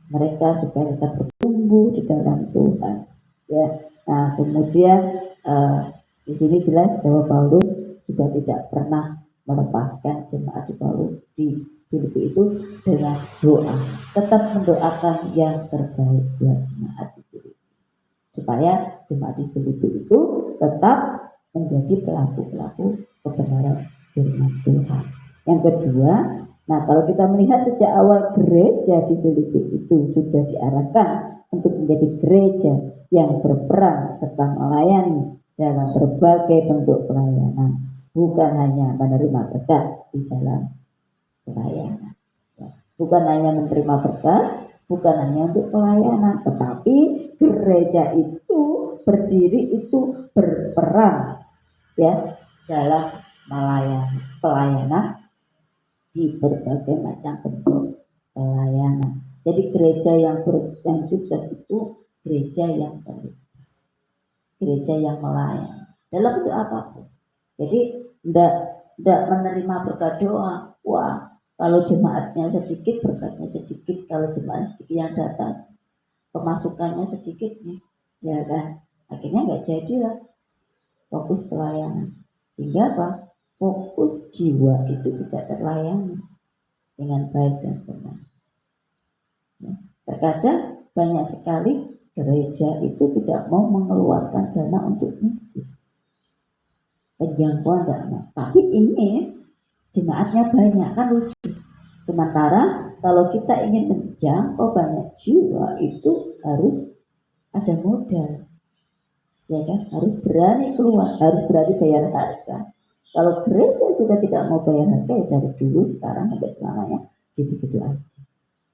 mereka supaya tetap bertumbuh di dalam Tuhan, ya. Nah, kemudian di sini jelas bahwa Paulus juga tidak pernah melepaskan jemaat di Filipi itu dengan doa, tetap mendoakan yang terbaik buat jemaat di Filipi, supaya jemaat di Filipi itu tetap menjadi pelaku-pelaku kebenaran firman Tuhan. Yang kedua, nah kalau kita melihat sejak awal gereja di Filipi itu sudah diarahkan untuk menjadi gereja yang berperan serta melayani dalam berbagai bentuk pelayanan, bukan hanya menerima berkat di dalam pelayanan, ya. Bukan hanya menerima berkat, bukan hanya untuk pelayanan, tetapi gereja itu berdiri itu berperan ya dalam pelayanan di berbagai macam bentuk pelayanan. Jadi gereja yang sukses itu gereja yang terlibat, gereja yang melayani dalam bentuk apapun. Jadi tidak menerima berkat doa. Wah, kalau jemaatnya sedikit berkatnya sedikit, kalau jemaat sedikit yang datang pemasukannya sedikit nih, ya kan? Akhirnya nggak jadilah fokus pelayanan. Sehingga apa? Fokus jiwa itu tidak terlayani dengan baik dan benar. Ya. Terkadang banyak sekali gereja itu tidak mau mengeluarkan dana untuk misi. Penjangkauan tidak mau. Tapi ini jemaatnya banyak, kan lucu. Sementara kalau kita ingin menjangkau banyak jiwa itu harus ada modal, ya kan? Harus berani keluar, harus berani bayar harga. Kalau gereja sudah tidak mau bayar harga ya dari dulu sekarang sampai selamanya gitu-gitu aja.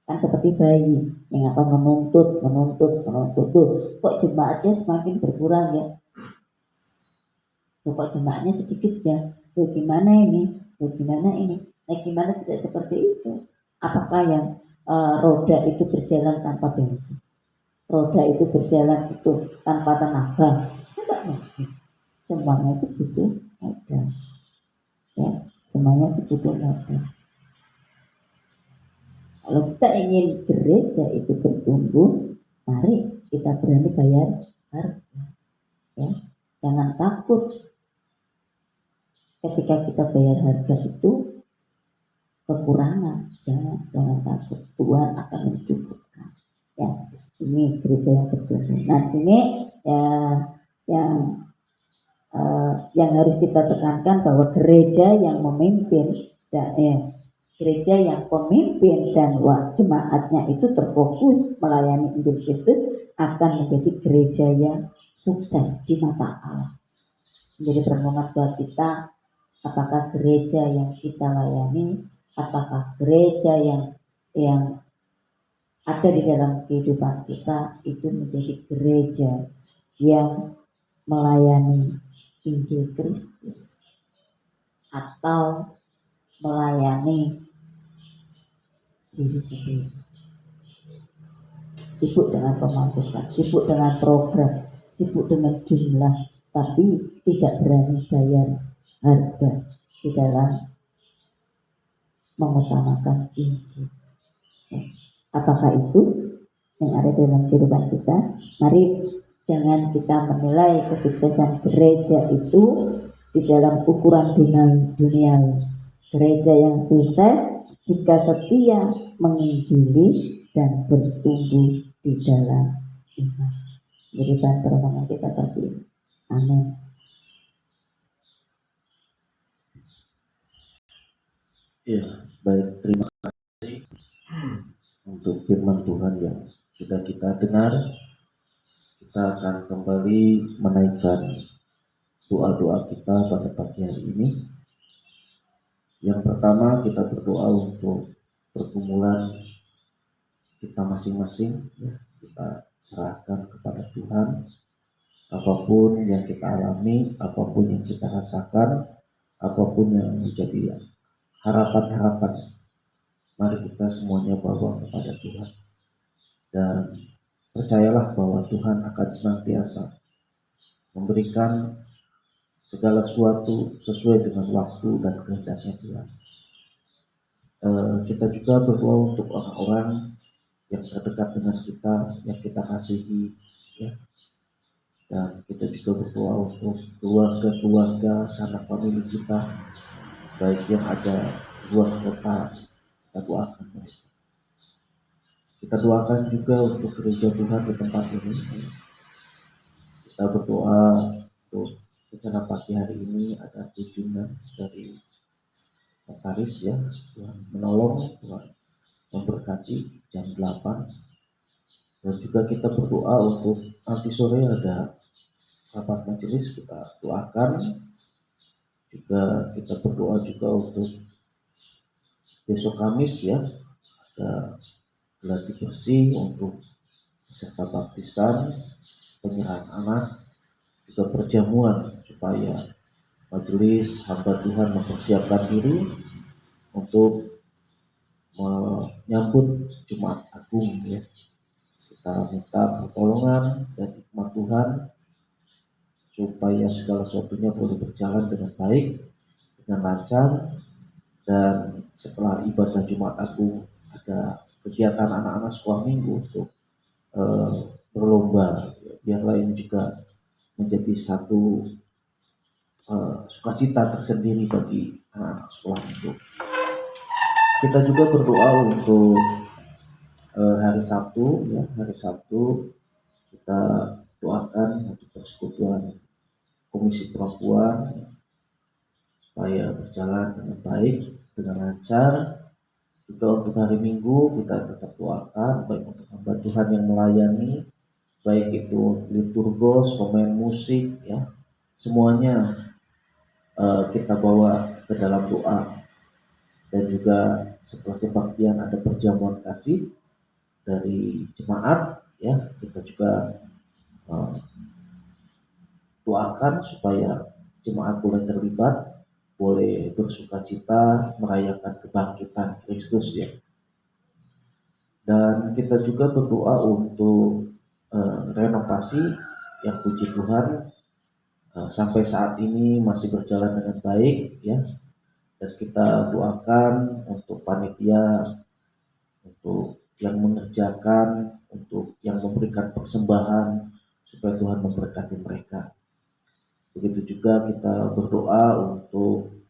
Kan seperti bayi yang akan menuntut tuh. Kok jemaatnya semakin berkurang ya? Kok jemaatnya sedikit ya? Tuh gimana ini? Nah gimana tidak seperti itu? Apakah yang roda itu berjalan tanpa bensin? Roda itu berjalan itu tanpa tenaga? Tidak mungkin. Semuanya itu butuh modal. Ya, semuanya itu butuh modal. Kalau kita ingin gereja itu bertumbuh, mari kita berani bayar harga. Ya, jangan takut ketika kita bayar harga itu kekurangan, jangan takut, Tuhan akan mencukupkan. Ya, ini gereja yang bertumbuh. Nah, sini ya yang harus kita tekankan bahwa gereja yang memimpin dan gereja yang pemimpin dan jemaatnya itu terfokus melayani Injil Kristus akan menjadi gereja yang sukses di mata Allah. Menjadi perenungan buat kita, apakah gereja yang kita layani, apakah gereja yang ada di dalam kehidupan kita itu menjadi gereja yang melayani Injil Kristus atau melayani diri sendiri, sibuk dengan pemasukan, sibuk dengan program, sibuk dengan jumlah, tapi tidak berani bayar harga di dalam mengutamakan Injil. Apakah itu yang ada dalam kehidupan kita? Mari jangan kita menilai kesuksesan gereja itu di dalam ukuran duniawi. Gereja yang sukses jika setia menginjili dan bertumbuh di dalam iman. Jadi bahan perenungan kita pagi ini. Amin. Ya, baik, terima kasih untuk firman Tuhan yang sudah kita dengar. Kita akan kembali menaikkan doa-doa kita pada pagi hari ini. Yang pertama, kita berdoa untuk pergumulan kita masing-masing, ya, kita serahkan kepada Tuhan. Apapun yang kita alami, apapun yang kita rasakan, apapun yang menjadi harapan-harapan, mari kita semuanya bawa kepada Tuhan. Dan percayalah bahwa Tuhan akan senantiasa memberikan segala sesuatu sesuai dengan waktu dan kehendaknya Tuhan. Kita juga berdoa untuk orang-orang yang terdekat dengan kita, yang kita kasihi, ya. Dan kita juga berdoa untuk keluarga-keluarga, sanak famili kita, baik yang ada di luar kota, kita doakan mereka. Kita doakan juga untuk gereja Tuhan di tempat ini. Kita berdoa untuk rencana pagi hari ini ada kunjungan dari notaris, ya. Tuhan menolong, Tuhan memberkati jam 8. Dan juga kita berdoa untuk nanti sore ada rapat majelis, kita doakan. Juga kita berdoa juga untuk besok Kamis, ya, ada geladi bersih untuk peserta baptisan penyerahan anak, juga perjamuan supaya majelis hamba Tuhan mempersiapkan diri untuk menyambut Jumat Agung ya. Kita minta pertolongan dan hikmat Tuhan supaya segala sesuatunya boleh berjalan dengan baik, dengan lancar, dan setelah ibadah Jumat Agung ada kegiatan anak-anak sekolah minggu untuk berlomba. Biarlah ini juga menjadi satu sukacita tersendiri bagi anak-anak sekolah minggu. Kita juga berdoa untuk hari Sabtu ya, hari Sabtu kita doakan untuk persekutuan Komisi Perempuan supaya berjalan dengan baik, dengan lancar. Juga untuk hari Minggu kita tetap doakan baik untuk hamba Tuhan yang melayani, baik itu liturgos, pemain musik ya, semuanya kita bawa ke dalam doa. Dan juga setelah kebaktian ada perjamuan kasih dari jemaat ya, kita juga doakan supaya jemaat boleh terlibat, boleh bersukacita merayakan kebangkitan Kristus ya. Dan kita juga berdoa untuk renovasi yang puji Tuhan sampai saat ini masih berjalan dengan baik ya. Dan kita doakan untuk panitia, untuk yang mengerjakan, untuk yang memberikan persembahan supaya Tuhan memberkati mereka. Begitu juga kita berdoa untuk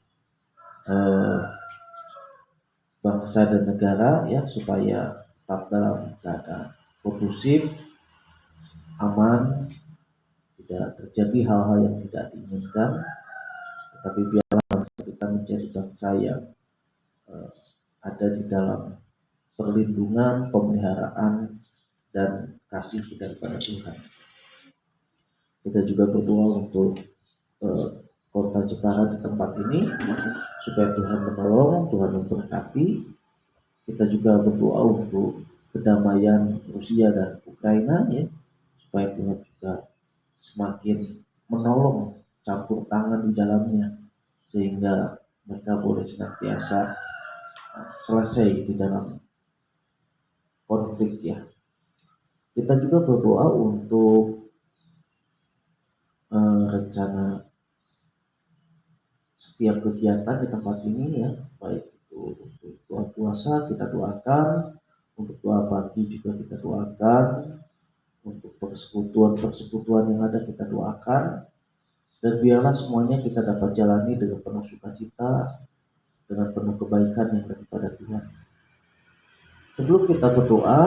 bangsa dan negara ya, supaya tetap dalam keadaan kondusif, aman, tidak terjadi hal-hal yang tidak diinginkan, tetapi biarlah bangsa kita menjadi bangsa yang ada di dalam perlindungan, pemeliharaan, dan kasih daripada Tuhan. Kita juga berdoa untuk kota Jepara di tempat ini supaya Tuhan menolong, Tuhan memberkati. Kita juga berdoa untuk kedamaian Rusia dan Ukraina ya, supaya Tuhan juga semakin menolong, campur tangan di dalamnya, sehingga mereka boleh senantiasa selesai di dalam konflik ya. Kita juga berdoa untuk rencana setiap kegiatan di tempat ini ya, baik itu untuk doa puasa kita doakan, untuk doa pagi juga kita doakan, untuk persekutuan yang ada kita doakan, dan biarlah semuanya kita dapat jalani dengan penuh sukacita, dengan penuh kebaikan yang daripada Tuhan. Sebelum kita berdoa,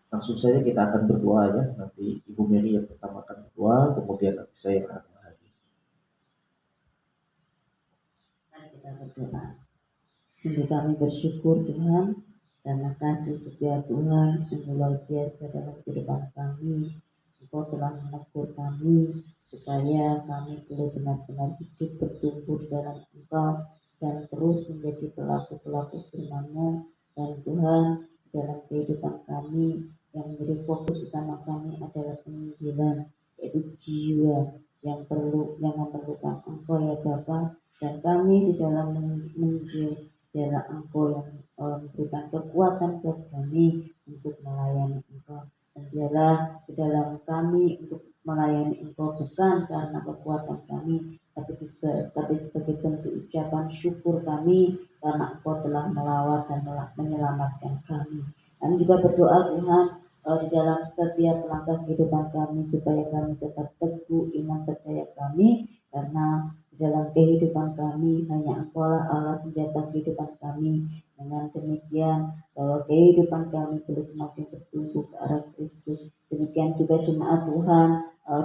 langsung saja kita akan berdoa ya. Nanti Ibu Mary yang pertama akan berdoa, kemudian nanti saya yang akan mengakhiri. Mari kita berdoa. Sungguh kami bersyukur Tuhan, karena kasih setia Tuhan sungguh luar biasa dalam kehidupan kami. Engkau telah menegur kami supaya kami boleh benar-benar hidup bertumbuh dalam Engkau dan terus menjadi pelaku-pelaku firman-Mu. Dan Tuhan, dalam kehidupan kami yang menjadi fokus utama kami adalah penginjilan, yaitu jiwa yang memerlukan Engkau ya Bapa. Dan kami di dalam menginjil adalah Engkau yang memberikan kekuatan buat kami untuk melayani Engkau. Dan biarlah di dalam kami untuk melayani Engkau bukan karena kekuatan kami, tapi sebagai bentuk ucapan syukur kami karena Engkau telah melawat dan menyelamatkan kami. Kami juga berdoa Tuhan di dalam setiap langkah kehidupan kami supaya kami tetap teguh iman percaya kami, karena di dalam kehidupan kami hanya Engkau lah Allah senjata kehidupan kami. Dengan demikian bahwa kehidupan kami boleh semakin bertumbuh ke arah Kristus. Demikian juga jemaat Tuhan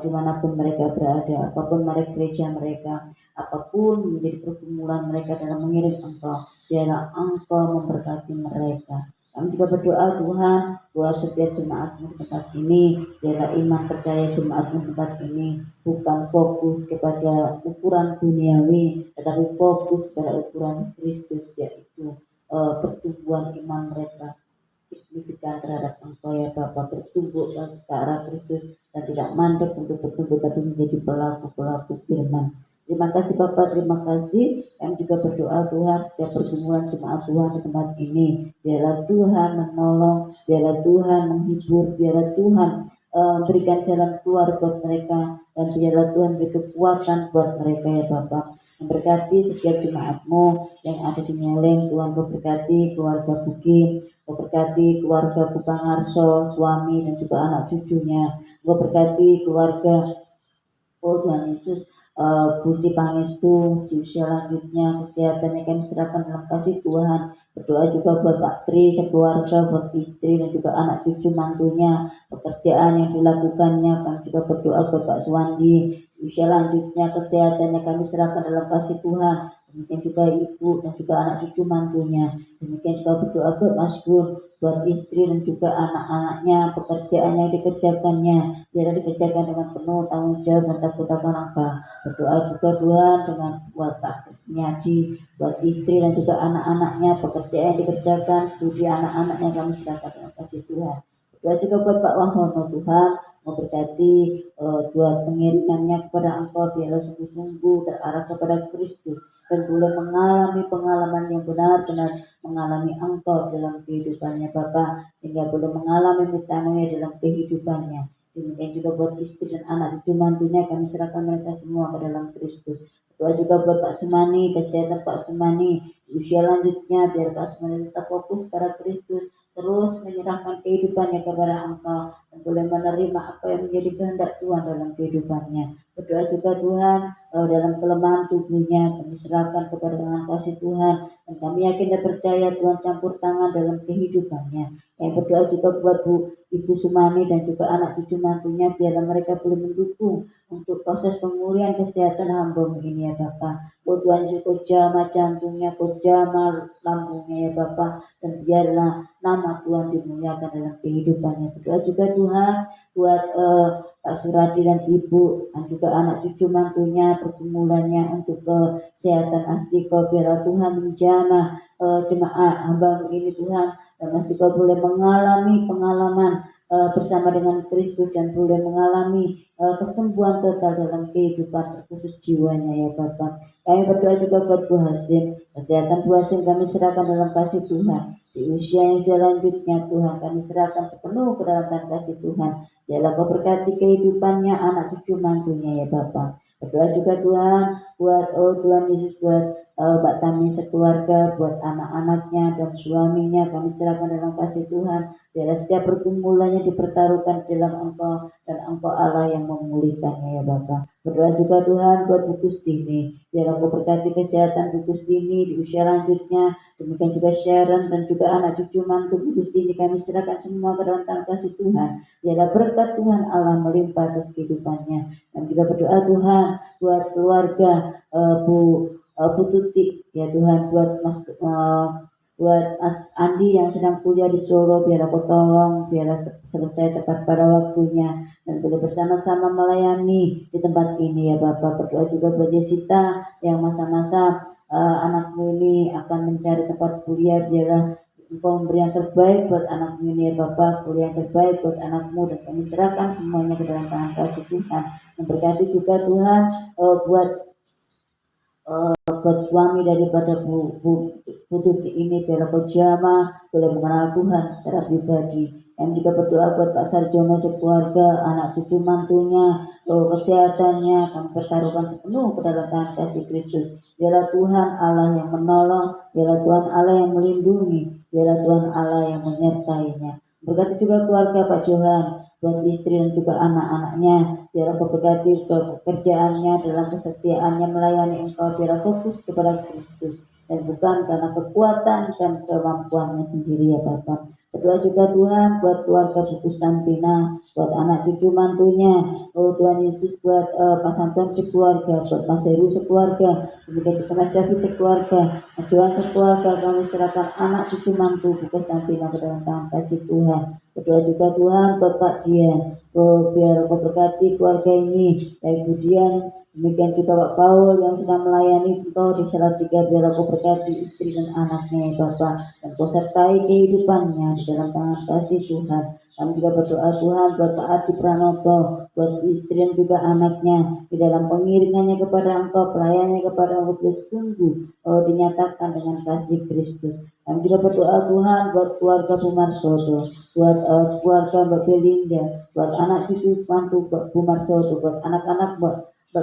dimanapun mereka berada, apapun mereka gereja mereka, apapun menjadi pergumulan mereka dalam mengiring Engkau, biarlah Engkau memberkati mereka. Kami juga berdoa Tuhan buat setiap jemaat-Mu di tempat ini, biarlah iman percaya jemaat-Mu di tempat ini bukan fokus kepada ukuran duniawi, tetapi fokus pada ukuran Kristus, yaitu pertumbuhan iman mereka signifikan terhadap Engkau ya Bapa, bertumbuh ke arah Kristus dan tidak mandek untuk bertumbuh tapi menjadi pelaku-pelaku firman. Terima kasih Bapak, terima kasih. Kami juga berdoa Tuhan setiap pergumulan jemaat Tuhan di tempat ini, biarlah Tuhan menolong, biarlah Tuhan menghibur, biarlah Tuhan berikan jalan keluar buat mereka, dan biarlah Tuhan beri kekuatan buat mereka ya Bapak. Memberkati setiap jemaat-Mu yang ada di Nyeleng, Tuhan Kau berkati keluarga Bukim, Kau berkati keluarga Bupang Arso, suami dan juga anak cucunya, Kau berkati keluarga Tuhan Yesus, Busi Pangestu di usia lanjutnya, kesehatannya kami serahkan dalam kasih Tuhan. Berdoa juga buat Pak Tri sekeluarga, buat istri dan juga anak cucu mantunya, pekerjaan yang dilakukannya. Kami juga berdoa buat Pak Suwandi, usia lanjutnya, kesehatannya kami serahkan dalam kasih Tuhan. Demikian juga ibu dan juga anak cucu mantunya. Demikian juga berdoa buat Mas Gun, buat istri dan juga anak-anaknya, pekerjaan yang dikerjakannya, biar dikerjakan dengan penuh tanggung jawab dan takut akan Allah. Berdoa juga Tuhan dengan buat Pak Krisniadi, buat istri dan juga anak-anaknya, pekerjaan yang dikerjakan, studi anak-anaknya kami serahkan dengan kasih Tuhan. Berdoa juga buat Pak Wahono Tuhan, memberkati buat pengirimannya kepada Engkau, biarlah sungguh-sungguh terarah kepada Kristus dan boleh mengalami pengalaman yang benar-benar mengalami Engkau dalam kehidupannya Bapa, sehingga boleh mengalami metanoia dalam kehidupannya. Demikian juga buat istri dan anak cucu mantunya kami serahkan mereka semua ke dalam Kristus. Doa juga buat Pak Sumani, kesehatan Pak Sumani di usia lanjutnya, biar Pak Sumani tetap fokus pada Kristus, terus menyerahkan kehidupannya kepada Engkau dan boleh menerima apa yang menjadi kehendak Tuhan dalam kehidupannya. Berdoa juga Tuhan dalam kelemahan tubuhnya kami serahkan kepada tangan kasih Tuhan, dan kami yakin dan percaya Tuhan campur tangan dalam kehidupannya. Kami berdoa juga buat Ibu Sumani dan juga anak cucu mantunya, biarlah mereka boleh mendukung untuk proses pemulihan kesehatan hamba-Mu ini ya Bapak. Oh Tuhan Yesus, Kau jamah jantungnya, Kau jamah lambungnya ya Bapak, dan biarlah nama Tuhan dimuliakan dalam kehidupannya. Berdoa juga Tuhan buat Pak Suradi dan Ibu dan juga anak cucu mantunya, pergumulannya untuk kesehatan asli Kau, biarlah Tuhan menjamah jemaat hamba-Mu ini Tuhan, dan pasti Kau boleh mengalami pengalaman bersama dengan Kristus dan boleh mengalami kesembuhan total dalam kehidupan terkhusus jiwanya ya Bapak. Kami berdoa juga buat Bu Hasim, kesehatan Bu Hasim kami serahkan dalam kasih Tuhan. Di usia yang selanjutnya Tuhan kami serahkan sepenuh ke dalam kasih Tuhan. Biarlah Kau berkati kehidupannya, anak cucu mantunya ya Bapak. Berdoa juga Tuhan buat Tuhan Yesus, buat Mbak Tami sekeluarga, buat anak-anaknya dan suaminya kami serahkan dalam kasih Tuhan. Biarlah setiap pergumulannya dipertaruhkan dalam Engkau, dan Engkau Allah yang memulihkannya ya Bapa. Berdoa juga Tuhan buat Bu Kustini, biarlah Kau berkati kesehatan Bu Kustini di usia lanjutnya. Demikian juga Sharon dan juga anak cucu mantu Bu Kustini kami serahkan semua ke dalam tangan kasih Tuhan. Biarlah berkat Tuhan Allah melimpah atas kehidupannya. Dan juga berdoa Tuhan buat keluarga Bu Tuti ya Tuhan, buat buat Mas Andi yang sedang kuliah di Solo, biarlah Kau tolong, biarlah selesai tepat pada waktunya dan boleh bersama-sama melayani di tempat ini ya Bapak. Berdoa juga buat Jessica yang masa-masa anakmu ini akan mencari tempat kuliah, biarlah Engkau memberi yang terbaik buat anakmu ini ya Bapak, kuliah yang terbaik buat anakmu, dan kami serahkan semuanya ke dalam tangan kasih Tuhan. Memberkati juga Tuhan buat suami daripada Bu Tuti ini, biarlah Kau jamah boleh mengenal Tuhan secara pribadi. Yang juga berdoa buat Pak Sarjono sekeluarga, anak cucu mantunya, kesehatannya kami pertaruhkan sepenuh ke dalam tangan kasih Kristus. Biarlah Tuhan Allah yang menolong, biarlah Tuhan Allah yang melindungi, biarlah Tuhan Allah yang menyertainya. Berkati juga keluarga Pak Johan, buat istri dan juga anak-anaknya, biarlah Kau berkati pekerjaannya dalam kesetiaannya melayani Engkau, biarlah fokus kepada Kristus dan bukan karena kekuatan dan kemampuannya sendiri ya Bapak. Berdoa juga Tuhan buat keluarga Bu Kustantina, buat anak cucu mantunya, Tuhan Yesus, buat Pak Santon sekeluarga, buat Mas Heru sekeluarga, demikian juga Mas David sekeluarga, Mas Johan sekeluarga, kami serahkan anak cucu mantu Bu Kustantina ke dalam tangan kasih Tuhan. Berdoa juga Tuhan buat Pak Dian, biar Kau berkati keluarga ini, baik Bu Dian Demikian juga Pak Paul yang sedang melayani Engkau di Salatiga, biarlah Kau berkati istri dan anaknya ya Bapak, dan Kau sertai kehidupannya di dalam tangan kasih Tuhan. Kami juga berdoa Tuhan buat Pak Adi Pranoto, buat istri dan juga anaknya di dalam pengiringannya kepada Engkau, pelayanannya kepada Engkau sungguh dinyatakan dengan kasih Kristus. Kami juga berdoa Tuhan buat keluarga Bu Marsodo, buat keluarga Mbak Belinda, buat anak cucu mantu Bu Marsodo, buat anak-anak Mbak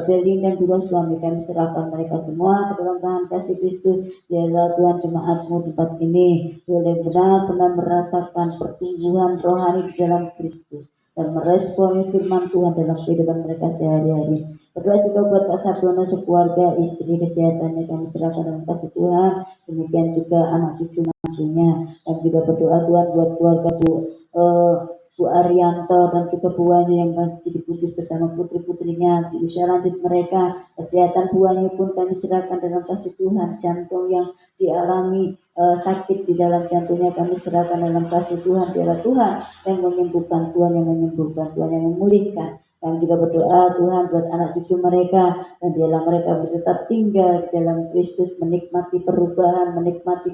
Belinda dan juga suami. Kami serahkan mereka semua ke dalam tangan kasih Kristus. Biarlah Tuhan jemaat-Mu tempat ini boleh benar-benar merasakan pertumbuhan rohani di dalam Kristus dan meresponi firman Tuhan dalam kehidupan mereka sehari-hari. Berdoa juga buat Pak Sabdono sekeluarga, istri, kesehatannya kami serahkan dalam kasih Tuhan. Demikian juga anak cucu mantunya. Dan juga berdoa Tuhan buat keluarga Bu Arianto dan juga buahnya yang masih dikudus bersama putri-putrinya di usia lanjut mereka. Kesehatan buahnya pun kami serahkan dalam kasih Tuhan. Jantung yang dialami sakit di dalam jantungnya kami serahkan dalam kasih Tuhan. Biarlah Tuhan yang menyembuhkan, Tuhan yang menyembuhkan, Tuhan yang memulihkan. Kami juga berdoa Tuhan buat anak cucu mereka, dan biarlah mereka tetap tinggal di dalam Kristus, menikmati perubahan, menikmati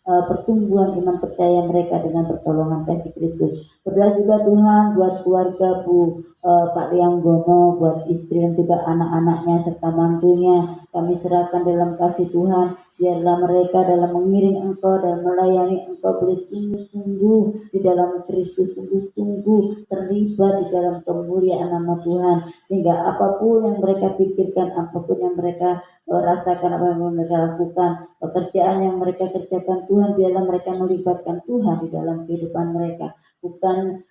pertumbuhan iman percaya mereka dengan pertolongan kasih Kristus. Berdoa juga Tuhan buat keluarga Pak Lianggono, buat istri dan juga anak-anaknya serta mantunya. Kami serahkan dalam kasih Tuhan. Biarlah mereka dalam mengiring Engkau dan melayani Engkau boleh sungguh-sungguh di dalam Kristus, sungguh-sungguh terlibat di dalam kemuliaan nama Tuhan, sehingga apapun yang mereka pikirkan, apapun yang mereka rasakan, apa yang mereka lakukan, pekerjaan yang mereka kerjakan Tuhan, biarlah mereka melibatkan Tuhan di dalam kehidupan mereka, bukan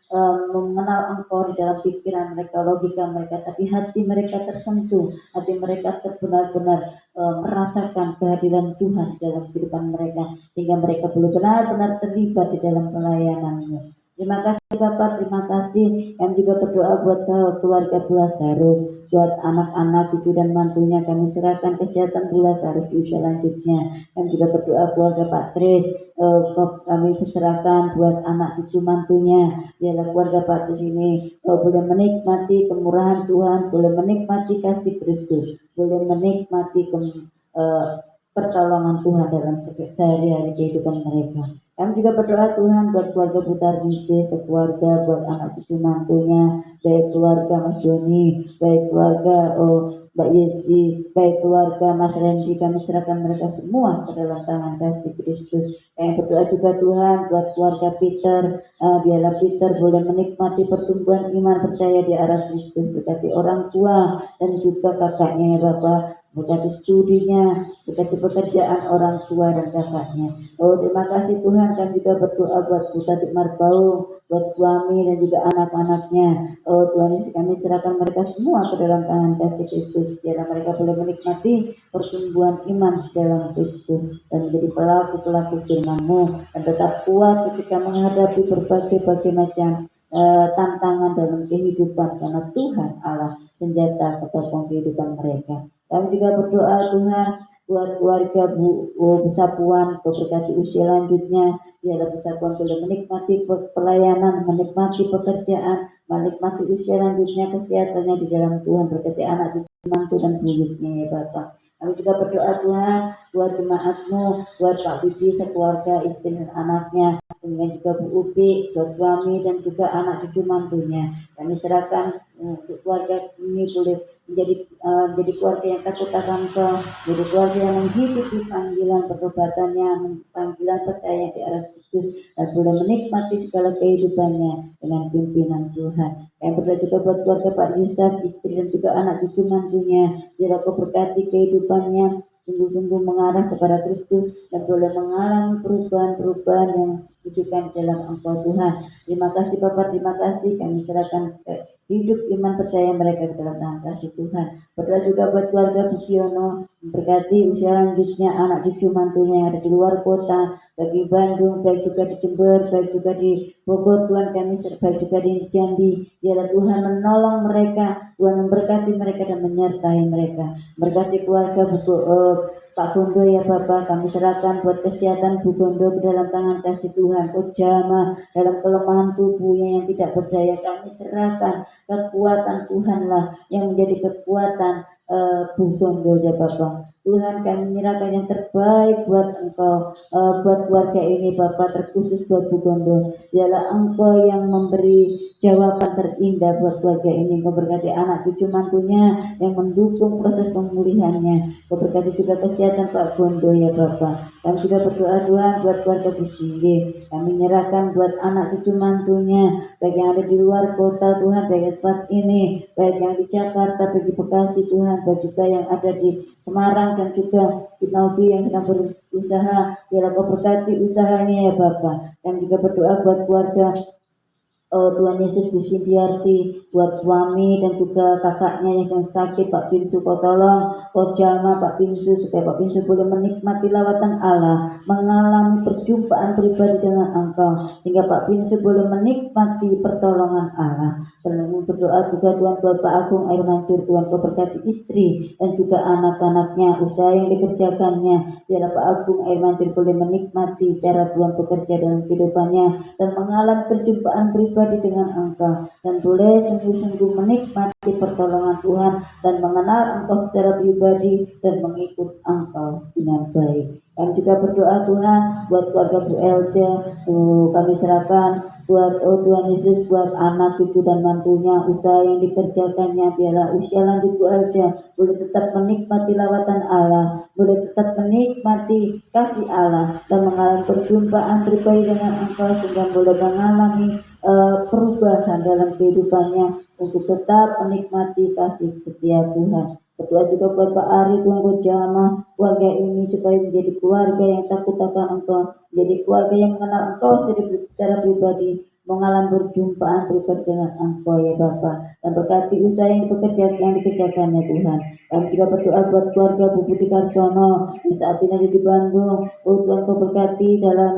mengenal Engkau di dalam pikiran mereka, logika mereka, tapi hati mereka tersentuh, hati mereka benar-benar merasakan kehadiran Tuhan dalam kehidupan mereka, sehingga mereka boleh benar-benar terlibat di dalam pelayanan-Mu. Terima kasih Bapak, terima kasih. Kami juga berdoa buat keluarga Bu Lazarus, buat anak-anak, cucu dan mantunya. Kami serahkan kesehatan Bu Lazarus di usia lanjutnya. Kami juga berdoa keluarga Pak Tris, kami serahkan buat anak cucu mantunya. Biarlah keluarga Pak Tris ini boleh menikmati kemurahan Tuhan, boleh menikmati kasih Kristus, boleh menikmati pertolongan Tuhan dalam sehari-hari kehidupan mereka. Kami juga berdoa Tuhan buat keluarga Bu Tarmise sekeluarga, buat anak cucu mantunya, baik keluarga Mas Doni, baik keluarga Mbak Yesi, baik keluarga Mas Randy. Kami serahkan mereka semua ke dalam tangan kasih Kristus. Kami berdoa juga Tuhan buat keluarga Peter, biarlah Peter boleh menikmati pertumbuhan iman percaya di arah Kristus, berkati orang tua dan juga kakaknya ya Bapak, berkati studinya, berkati pekerjaan orang tua dan kakaknya. Terima kasih Tuhan. Kami juga berdoa buat Bu Tati Marbau, buat suami dan juga anak-anaknya. Tuhan, kami serahkan mereka semua ke dalam tangan kasih Kristus. Biarlah mereka boleh menikmati pertumbuhan iman di dalam Kristus dan menjadi pelaku-pelaku firman-Mu, dan tetap kuat ketika menghadapi berbagai macam tantangan dalam kehidupan, karena Tuhan Allah senjata ketopong kehidupan mereka. Kami juga berdoa Tuhan buat keluarga Bu Sapuan, berkati usia lanjutnya. Biarlah Bu Sapuan boleh menikmati pelayanan, menikmati pekerjaan, menikmati usia lanjutnya, kesehatannya di dalam Tuhan, berkati anak cucu mantu dan buyutnya ya Bapak. Kami juga berdoa Tuhan buat jemaat-Mu, buat Pak Bibi sekeluarga, istri dan anaknya, kemudian juga Bu Upi, buat suami dan juga anak cucu mantunya. Kami serahkan keluarga ini boleh menjadi keluarga yang takut akan Engkau, menjadi keluarga yang menghidupi panggilan pertobatannya, panggilan percaya di arah Kristus, dan boleh menikmati segala kehidupannya dengan pimpinan Tuhan. Yang berdoa juga buat keluarga Pak Yusuf, istri dan juga anak cucu mantunya. Biarlah Kau berkati kehidupannya sungguh-sungguh mengarah kepada Kristus dan boleh mengalami perubahan-perubahan yang signifikan dalam Engkau Tuhan. Terima kasih Bapak, terima kasih. Kami serahkan hidup iman percaya mereka ke dalam tangan kasih Tuhan. Berdoa juga buat keluarga Bukiono, berkati usia lanjutnya, anak cucu mantunya yang ada di luar kota, bagi Bandung, baik juga di Jember, baik juga di Bogor Tuhan kami, baik juga di Jambi. Biarlah Tuhan menolong mereka, Tuhan memberkati mereka dan menyertai mereka. Berkati keluarga Pak Gondo ya Bapak, kami serahkan buat kesehatan Bu Gondo ke dalam tangan kasih Tuhan. Jamaah dalam kelemahan tubuhnya yang tidak berdaya, kami serahkan kekuatan Tuhanlah yang menjadi kekuatan Bu Gondo ya Bapak. Tuhan, kami menyerahkan yang terbaik buat Engkau, buat keluarga ini Bapak, terkhusus buat Bu Gondo. Biarlah Engkau yang memberi jawaban terindah buat keluarga ini. Engkau berkati anak cucu mantunya yang mendukung proses pemulihannya. Engkau berkati juga kesehatan Pak Gondo ya Bapak. Kami juga berdoa Tuhan buat keluarga Bu Singgi. Kami menyerahkan buat anak cucu mantunya, baik yang ada di luar kota Tuhan, baik yang tempat ini, baik yang di Jakarta, baik di Bekasi Tuhan, baik juga yang ada di Semarang dan juga di Naubi yang sedang berusaha. Biarlah Kau berkati usahanya ya Bapak. Dan juga berdoa buat keluarga Tuhan Yesus Bu Sintiarti, buat suami dan juga kakaknya yang sedang sakit Pak Pinsu. Kau tolong, Kau jamah Pak Pinsu supaya Pak Pinsu boleh menikmati lawatan Allah, mengalami perjumpaan pribadi dengan Engkau, sehingga Pak Pinsu boleh menikmati pertolongan Allah. Dan berdoa juga Tuhan buat Pak Agung Air Mancur. Tuhan Kau berkati istri dan juga anak-anaknya, usaha yang dikerjakannya. Biarlah Pak Agung Air Mancur boleh menikmati cara Tuhan bekerja dalam kehidupannya dan mengalami perjumpaan pribadi dengan Engkau, dan boleh sungguh-sungguh menikmati pertolongan Tuhan dan mengenal Engkau secara pribadi dan mengikut Engkau dengan baik. Kami juga berdoa Tuhan buat keluarga Bu Elja. Kami serahkan buat Tuhan Yesus, buat anak cucu dan mantunya, usaha yang dikerjakannya. Biarlah usia lanjut Bu Elja boleh tetap menikmati lawatan Allah, boleh tetap menikmati kasih Allah dan mengalami perjumpaan pribadi dengan Engkau, sehingga boleh mengalami perubahan dalam kehidupannya untuk tetap menikmati kasih setia Tuhan. Berdoa juga buat Pak Ari, Tuhan Kau jamah keluarga ini supaya menjadi keluarga yang takut akan Engkau, menjadi keluarga yang mengenal Engkau secara pribadi, mengalami perjumpaan pribadi dengan Engkau ya Bapa. Dan berkati usaha yang dikerjakannya Tuhan. Kami juga berdoa buat keluarga Bu Putri Karsono yang saat ini ada di Bandung. Tuhan Kau berkati dalam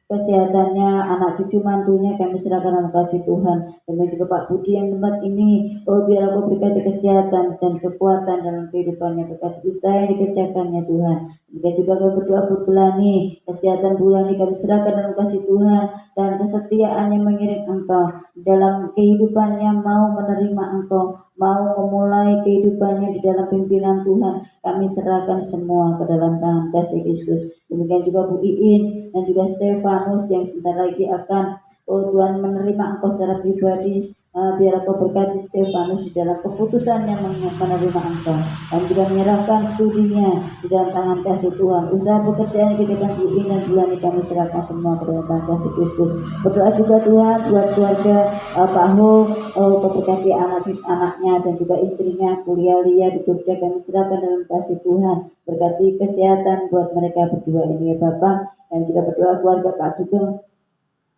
kesehatannya, anak cucu mantunya kami serahkan dalam kasih Tuhan. Dan juga Pak Budi yang tempat ini, biar Kau berkati kesehatan dan kekuatan dalam kehidupannya, berkati usaha yang dikerjakannya Tuhan. Dan juga kami berdoa buat Bulani, kesehatan Bulani kami serahkan dalam kasih Tuhan, dan kesetiaan yang mengiring Engkau dalam kehidupannya, mau menerima Engkau, mau memulai kehidupannya di dalam pimpinan Tuhan. Kami serahkan semua ke dalam tangan kasih Kristus. Demikian juga Bu Iin dan juga Stefanus yang sebentar lagi akan Tuhan menerima Engkau secara pribadi. Biar Kau berkati Stefanus di dalam keputusannya menerima Engkau, dan juga menyerahkan studinya di dalam tangan kasih Tuhan. Usaha pekerjaan kehidupan Bu Iin dan Bulani kami serahkan semua ke dalam tangan kasih Kristus. Berdoa juga Tuhan buat keluarga Pak Ho, Kau berkati anak-anaknya dan juga istrinya kuliah Lia di Jogja, kami serahkan dalam kasih Tuhan. Berkati kesehatan buat mereka berdua ini ya Bapak. Dan juga berdoa keluarga Pak Sugeng,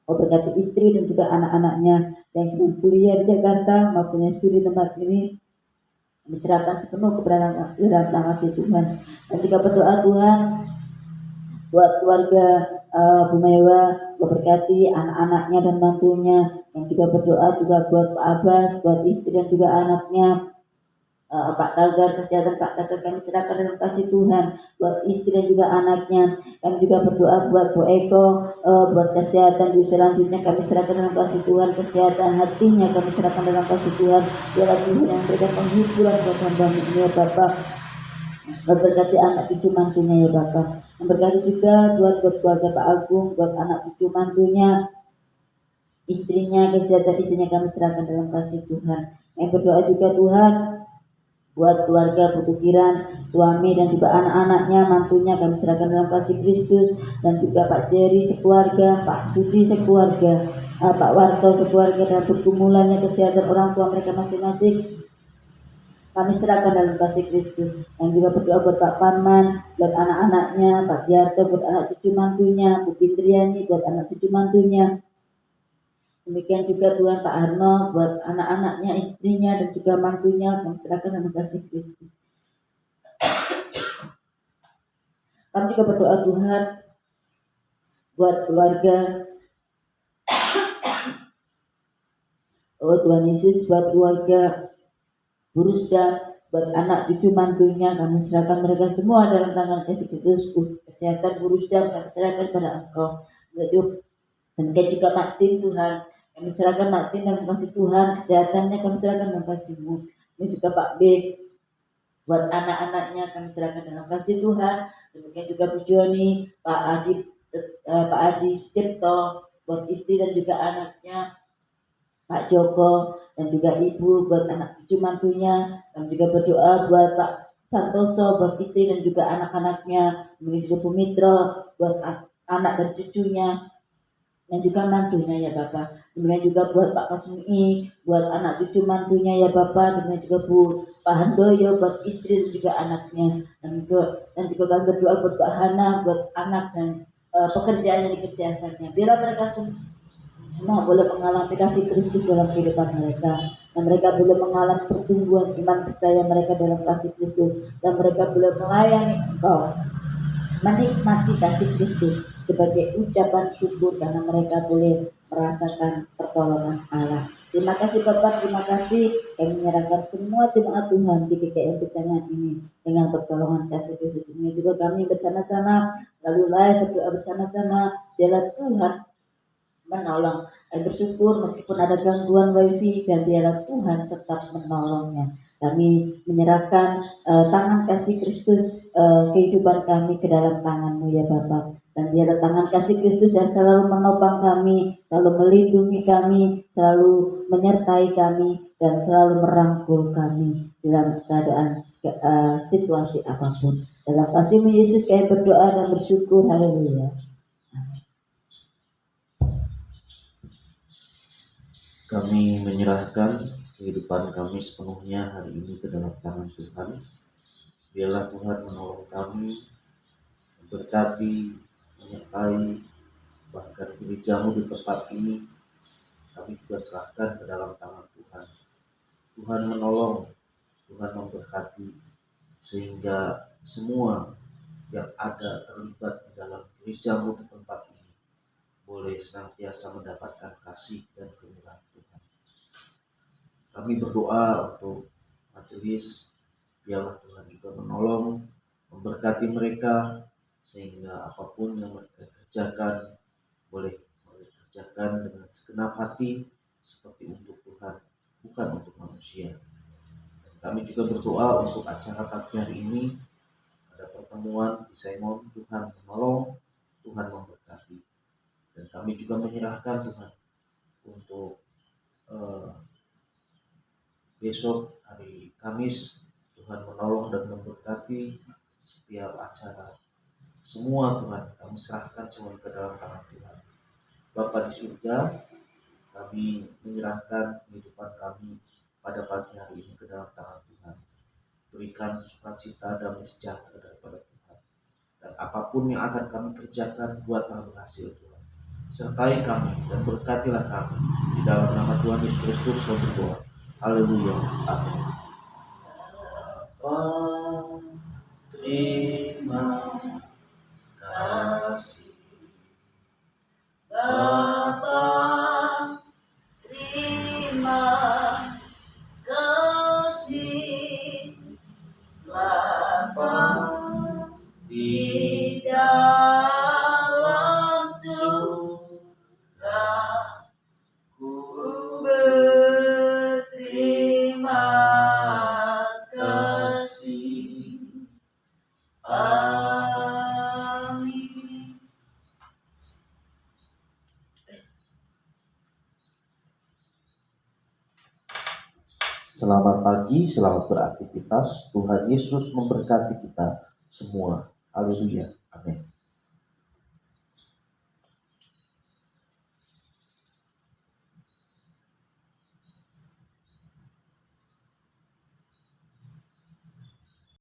Kau berkati istri dan juga anak-anaknya yang sedang kuliah di Jakarta maupun yang studi tempat ini. Diserahkan sepenuh keberadaan dalam tangan si Tuhan. Dan juga berdoa Tuhan buat keluarga Bu Mewa, Kau berkati anak-anaknya dan mantunya. Yang juga berdoa juga buat Pak Abbas, buat istri dan juga anaknya. Pak Tagar, kesehatan Pak Tagar kami serahkan dalam kasih Tuhan, buat istri dan juga anaknya. Kami juga berdoa buat Bu Eko, buat kesehatan di selanjutnya kami serahkan dalam kasih Tuhan. Kesehatan hatinya kami serahkan dalam kasih Tuhan. Biarlah Tuhan yang memberikan penghiburan buat hamba ini ya Bapak. Memberkati anak cucu mantunya ya Bapak. Memberkati juga buat keluarga Pak Agung, buat anak cucu mantunya, istrinya, kesehatan istrinya kami serahkan dalam kasih Tuhan. Yang berdoa juga Tuhan buat keluarga Putu Kiran, suami dan juga anak-anaknya, mantunya kami serahkan dalam kasih Kristus. Dan juga Pak Jerry sekeluarga, Pak Suci sekeluarga, Pak Warto sekeluarga, dan pergumulannya kesehatan orang tua mereka masing-masing kami serahkan dalam kasih Kristus. Dan juga berdoa buat Pak Parman, buat anak-anaknya, Pak Yarto buat anak cucu mantunya, Bu Fitriani buat anak cucu mantunya. Demikian juga Tuhan Pak Arno buat anak-anaknya, istrinya dan juga mantunya kami serahkan dalam kasih Kristus. Kami juga berdoa Tuhan buat keluarga Tuhan Yesus, buat keluarga Burusda, buat anak cucu mantunya kami serahkan mereka semua dalam tangan kasih Kristus. Kesehatan Burusda kami serahkan pada Engkau. Dan juga Pak Tim Tuhan, Kami serahkan Martin dalam kasih Tuhan, kesehatannya kami serahkan dalam kasih-Mu. Ini juga Pak B, buat anak-anaknya kami serahkan dalam kasih Tuhan. Demikian juga Bu Joni, Pak Adi Sucipto, buat istri dan juga anaknya, Pak Joko dan juga Ibu, buat anak cucu mantunya. Kami juga berdoa buat Pak Santoso, buat istri dan juga anak-anaknya. Demikian juga Bu Mitro, buat anak dan cucunya dan juga mantunya ya Bapak. Demikian juga buat Pak Kasmi, buat anak cucu mantunya ya Bapak. Demikian juga Pak Handoyo, buat istri dan juga anaknya. Dan juga kami berdoa buat Pak Hana, buat anak dan pekerjaan yang dikerjakannya. Biarlah mereka semua boleh mengalami kasih Kristus dalam kehidupan mereka, dan mereka boleh mengalami pertumbuhan iman percaya mereka dalam kasih Kristus, dan mereka boleh melayani Engkau, menikmati kasih Kristus sebagai ucapan syukur karena mereka boleh merasakan pertolongan Allah. Terima kasih Bapak, terima kasih. Kami menyerahkan semua jemaat Tuhan di GKM Pecengan ini dengan pertolongan kasih Kristus. Ini juga kami bersama-sama lalu berdoa bersama-sama, biarlah Tuhan menolong. Bersyukur meskipun ada gangguan wifi, dan biarlah Tuhan tetap menolongnya. Kami menyerahkan tangan kasih Kristus, kehidupan kami ke dalam tangan-Mu ya Bapak. Dan biarlah tangan kasih Kristus yang selalu menopang kami, selalu melindungi kami, selalu menyertai kami, dan selalu merangkul kami dalam keadaan situasi apapun. Dalam kasih-Mu Yesus kami berdoa dan bersyukur. Haleluya. Kami menyerahkan kehidupan kami sepenuhnya hari ini ke dalam tangan Tuhan. Biarlah Tuhan menolong kami, memberkati, menyertai, bahkan gereja-Mu di tempat ini kami juga serahkan ke dalam tangan Tuhan. Tuhan menolong, Tuhan memberkati, sehingga semua yang ada terlibat di dalam gereja-Mu di tempat ini boleh senantiasa mendapatkan kasih dan kemurahan Tuhan. Kami berdoa untuk majelis, biarlah Tuhan juga menolong, memberkati mereka, sehingga apapun yang mereka kerjakan boleh mereka kerjakan dengan segenap hati seperti untuk Tuhan, bukan untuk manusia. Dan kami juga berdoa untuk acara pagi hari ini, ada pertemuan di Simon, Tuhan menolong, Tuhan memberkati. Dan kami juga menyerahkan Tuhan untuk besok hari Kamis, Tuhan menolong dan memberkati setiap acara. Semua Tuhan kami serahkan semua ke dalam tangan Tuhan. Bapa di surga, kami menyerahkan kehidupan kami pada pagi hari ini ke dalam tangan Tuhan. Berikan sukacita dan sejahtera daripada Tuhan. Dan apapun yang akan kami kerjakan, buatlah berhasil Tuhan. Sertai kami dan berkatilah kami. Di dalam nama Tuhan Yesus Kristus kami berdoa. Haleluya. Amin. Terima kasih Bapa, terima kasih Bapa, di dalam surga ku berterima kasih. Amin. Selamat pagi, selamat beraktivitas. Tuhan Yesus memberkati kita semua. Haleluya. Amin.